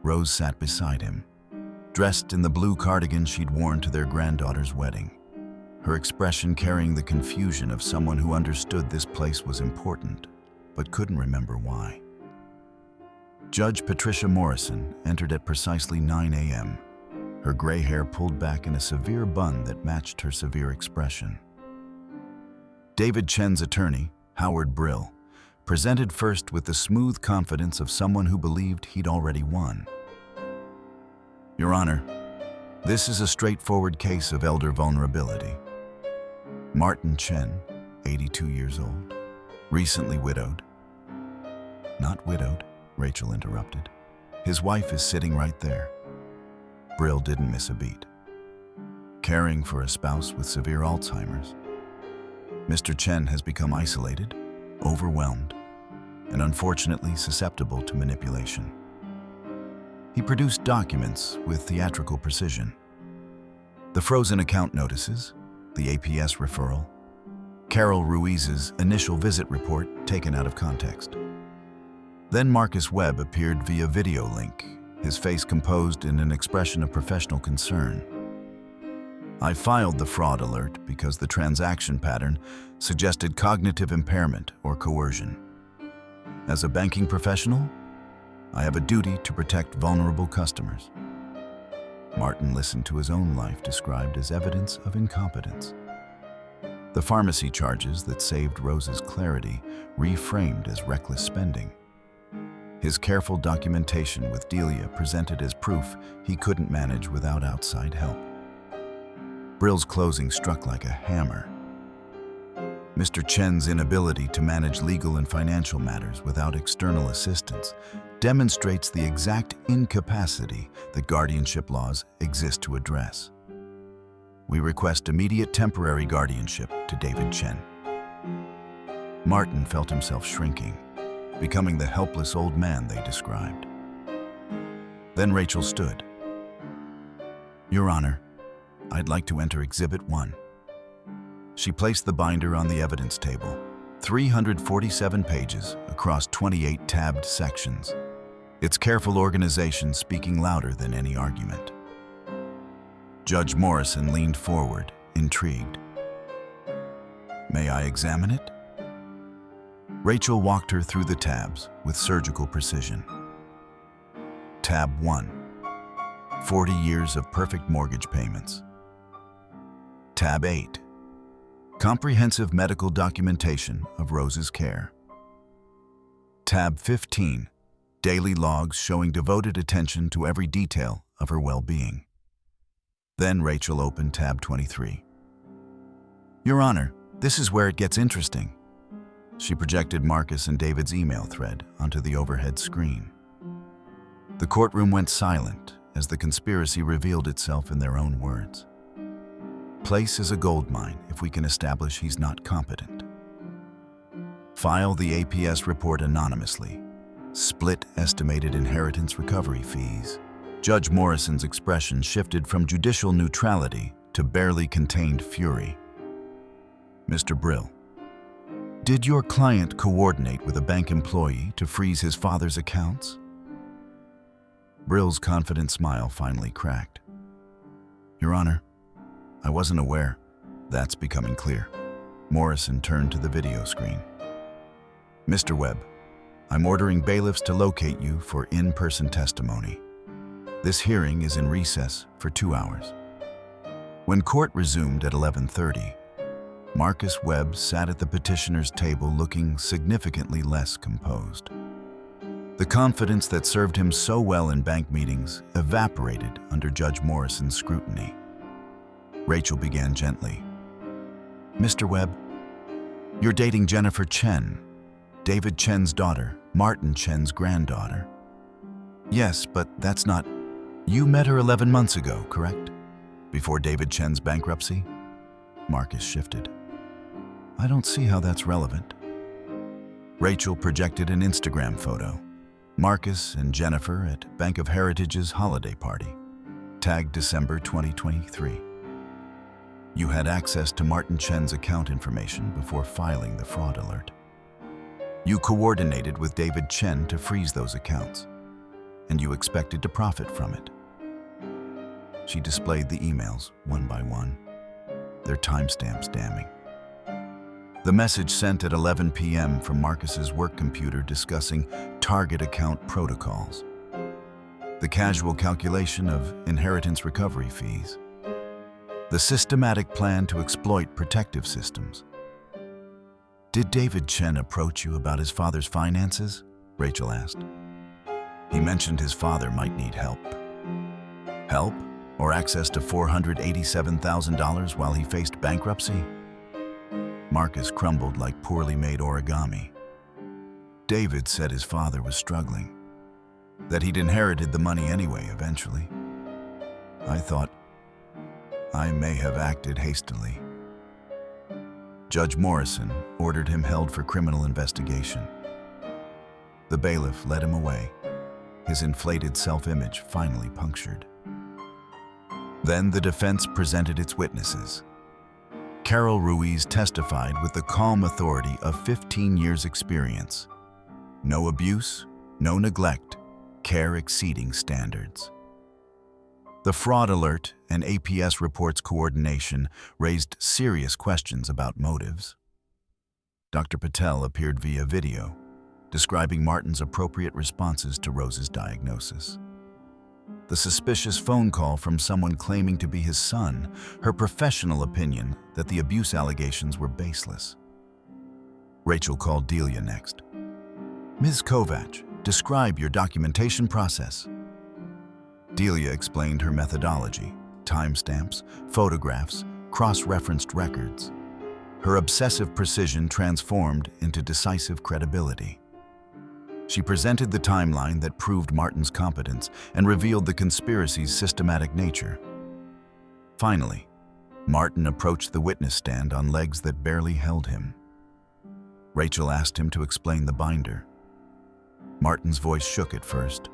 Rose sat beside him, dressed in the blue cardigan she'd worn to their granddaughter's wedding, her expression carrying the confusion of someone who understood this place was important, but couldn't remember why. Judge Patricia Morrison entered at precisely 9 a.m., her gray hair pulled back in a severe bun that matched her severe expression. David Chen's attorney, Howard Brill, presented first with the smooth confidence of someone who believed he'd already won. Your Honor, this is a straightforward case of elder vulnerability. Martin Chen, 82 years old, recently widowed. Not widowed, Rachel interrupted. His wife is sitting right there. Brill didn't miss a beat. Caring for a spouse with severe Alzheimer's. Mr. Chen has become isolated, overwhelmed, and unfortunately susceptible to manipulation. He produced documents with theatrical precision. The frozen account notices, the APS referral, Carol Ruiz's initial visit report taken out of context. Then Marcus Webb appeared via video link, his face composed in an expression of professional concern. I filed the fraud alert because the transaction pattern suggested cognitive impairment or coercion. As a banking professional, I have a duty to protect vulnerable customers. Martin listened to his own life described as evidence of incompetence. The pharmacy charges that saved Rose's clarity reframed as reckless spending. His careful documentation with Delia presented as proof he couldn't manage without outside help. Brill's closing struck like a hammer. Mr. Chen's inability to manage legal and financial matters without external assistance demonstrates the exact incapacity that guardianship laws exist to address. We request immediate temporary guardianship to David Chen. Martin felt himself shrinking, becoming the helpless old man they described. Then Rachel stood. "Your Honor, I'd like to enter Exhibit 1. She placed the binder on the evidence table, 347 pages across 28 tabbed sections, its careful organization speaking louder than any argument. Judge Morrison leaned forward, intrigued. "May I examine it?" Rachel walked her through the tabs with surgical precision. Tab 1. 40 years of perfect mortgage payments. Tab 8. Comprehensive medical documentation of Rose's care. Tab 15. Daily logs showing devoted attention to every detail of her well-being. Then Rachel opened Tab 23. "Your Honor, this is where it gets interesting." She projected Marcus and David's email thread onto the overhead screen. The courtroom went silent as the conspiracy revealed itself in their own words. "Place is a goldmine if we can establish he's not competent. File the APS report anonymously. Split estimated inheritance recovery fees." Judge Morrison's expression shifted from judicial neutrality to barely contained fury. "Mr. Brill, did your client coordinate with a bank employee to freeze his father's accounts?" Brill's confident smile finally cracked. "Your Honor, I wasn't aware. That's becoming clear." Morrison turned to the video screen. "Mr. Webb, I'm ordering bailiffs to locate you for in-person testimony. This hearing is in recess for 2 hours." When court resumed at 11:30, Marcus Webb sat at the petitioner's table looking significantly less composed. The confidence that served him so well in bank meetings evaporated under Judge Morrison's scrutiny. Rachel began gently. "Mr. Webb, you're dating Jennifer Chen, David Chen's daughter, Martin Chen's granddaughter." "Yes, but that's not—" "You met her 11 months ago, correct? Before David Chen's bankruptcy?" Marcus shifted. "I don't see how that's relevant." Rachel projected an Instagram photo. Marcus and Jennifer at Bank of Heritage's holiday party, tagged December 2023. "You had access to Martin Chen's account information before filing the fraud alert. You coordinated with David Chen to freeze those accounts, and you expected to profit from it." She displayed the emails one by one, their timestamps damning. The message sent at 11 p.m. from Marcus's work computer discussing target account protocols, the casual calculation of inheritance recovery fees, the systematic plan to exploit protective systems. "Did David Chen approach you about his father's finances?" Rachel asked. "He mentioned his father might need help." "Help? Or access to $487,000 while he faced bankruptcy?" Marcus crumbled like poorly made origami. "David said his father was struggling, that he'd inherited the money anyway eventually. I thought I may have acted hastily." Judge Morrison ordered him held for criminal investigation. The bailiff led him away, his inflated self-image finally punctured. Then the defense presented its witnesses. Carol Ruiz testified with the calm authority of 15 years' experience. No abuse, no neglect, care exceeding standards. The fraud alert and APS reports coordination raised serious questions about motives. Dr. Patel appeared via video, describing Martin's appropriate responses to Rose's diagnosis. The suspicious phone call from someone claiming to be his son, her professional opinion that the abuse allegations were baseless. Rachel called Delia next. "Ms. Kovac, describe your documentation process." Delia explained her methodology, timestamps, photographs, cross-referenced records. Her obsessive precision transformed into decisive credibility. She presented the timeline that proved Martin's competence and revealed the conspiracy's systematic nature. Finally, Martin approached the witness stand on legs that barely held him. Rachel asked him to explain the binder. Martin's voice shook at first,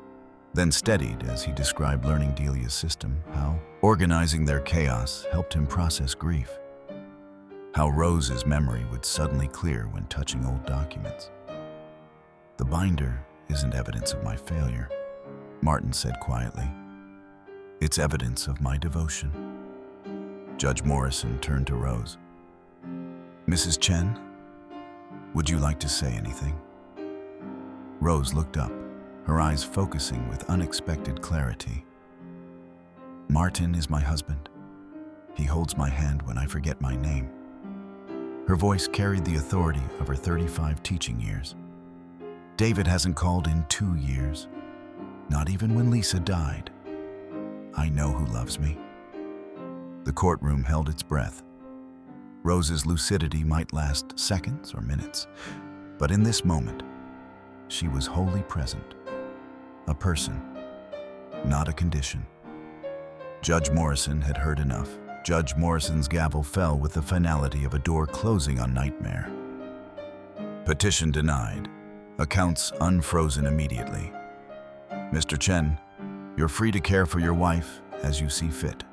then steadied as he described learning Delia's system, how organizing their chaos helped him process grief, how Rose's memory would suddenly clear when touching old documents. "The binder isn't evidence of my failure," Martin said quietly. "It's evidence of my devotion." Judge Morrison turned to Rose. "Mrs. Chen, would you like to say anything?" Rose looked up, her eyes focusing with unexpected clarity. "Martin is my husband. He holds my hand when I forget my name." Her voice carried the authority of her 35 teaching years. "David hasn't called in 2 years, not even when Lisa died. I know who loves me." The courtroom held its breath. Rose's lucidity might last seconds or minutes, but in this moment, she was wholly present. A person, not a condition. Judge Morrison had heard enough. Judge Morrison's gavel fell with the finality of a door closing on nightmare. Petition denied. Accounts unfrozen immediately. "Mr. Chen, you're free to care for your wife as you see fit."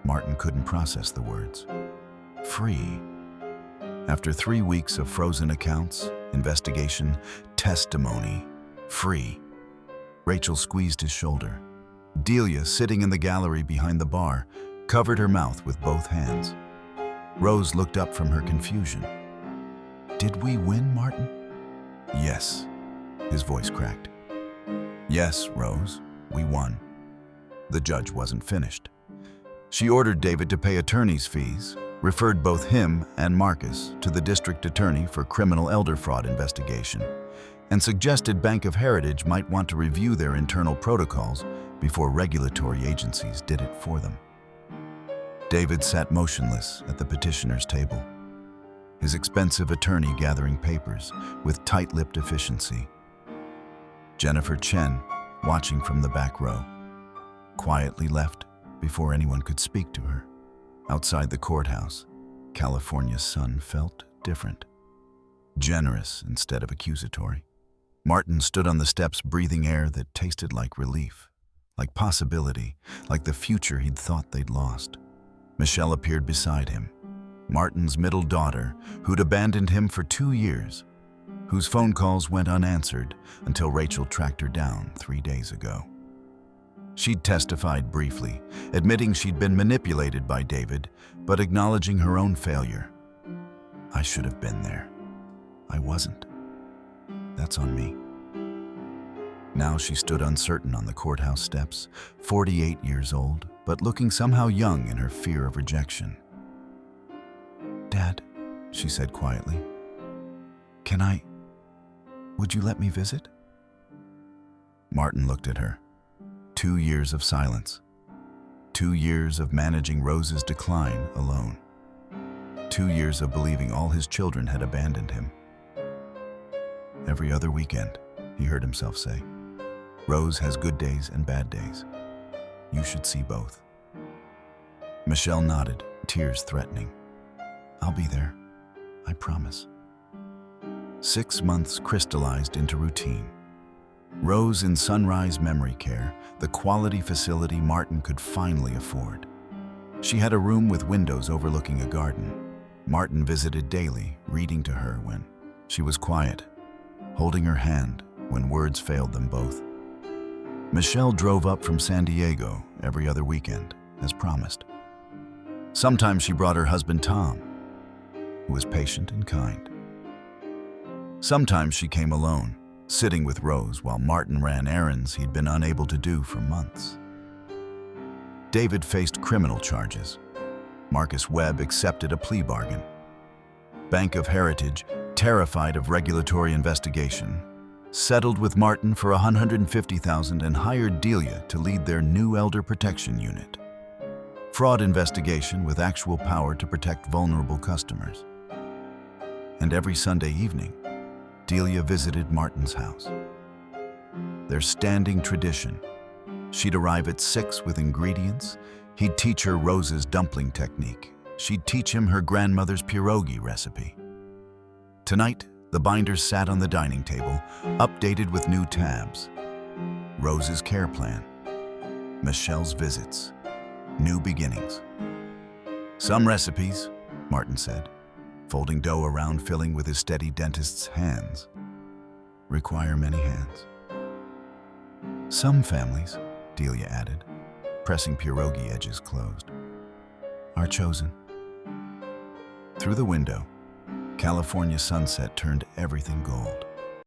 Martin couldn't process the words. Free. After 3 weeks of frozen accounts, investigation, testimony, free. Rachel squeezed his shoulder. Delia, sitting in the gallery behind the bar, covered her mouth with both hands. Rose looked up from her confusion. "Did we win, Martin?" "Yes," his voice cracked. "Yes, Rose, we won." The judge wasn't finished. She ordered David to pay attorney's fees, referred both him and Marcus to the district attorney for criminal elder fraud investigation, and suggested Bank of Heritage might want to review their internal protocols before regulatory agencies did it for them. David sat motionless at the petitioner's table, his expensive attorney gathering papers with tight-lipped efficiency. Jennifer Chen, watching from the back row, quietly left before anyone could speak to her. Outside the courthouse, California's sun felt different, generous instead of accusatory. Martin stood on the steps breathing air that tasted like relief, like possibility, like the future he'd thought they'd lost. Michelle appeared beside him, Martin's middle daughter, who'd abandoned him for 2 years, whose phone calls went unanswered until Rachel tracked her down 3 days ago. She'd testified briefly, admitting she'd been manipulated by David, but acknowledging her own failure. "I should have been there. I wasn't. That's on me." Now she stood uncertain on the courthouse steps, 48 years old, but looking somehow young in her fear of rejection. "Dad," she said quietly, would you let me visit?" Martin looked at her. 2 years of silence. 2 years of managing Rose's decline alone. 2 years of believing all his children had abandoned him. "Every other weekend," he heard himself say. "Rose has good days and bad days. You should see both." Michelle nodded, tears threatening. "I'll be there. I promise." 6 months crystallized into routine. Rose in Sunrise Memory Care, the quality facility Martin could finally afford. She had a room with windows overlooking a garden. Martin visited daily, reading to her when she was quiet, holding her hand when words failed them both. Michelle drove up from San Diego every other weekend, as promised. Sometimes she brought her husband Tom, who was patient and kind. Sometimes she came alone, sitting with Rose while Martin ran errands he'd been unable to do for months. David faced criminal charges. Marcus Webb accepted a plea bargain. Bank of Heritage, terrified of regulatory investigation, settled with Martin for $150,000 and hired Delia to lead their new elder protection unit. Fraud investigation with actual power to protect vulnerable customers. And every Sunday evening, Delia visited Martin's house. Their standing tradition. She'd arrive at 6 with ingredients. He'd teach her Rose's dumpling technique. She'd teach him her grandmother's pierogi recipe. Tonight, the binders sat on the dining table, updated with new tabs. Rose's care plan, Michelle's visits, new beginnings. Some recipes, Martin said, folding dough around filling with his steady dentist's hands, require many hands. Some families, Delia added, pressing pierogi edges closed, are chosen. Through the window, California sunset turned everything gold.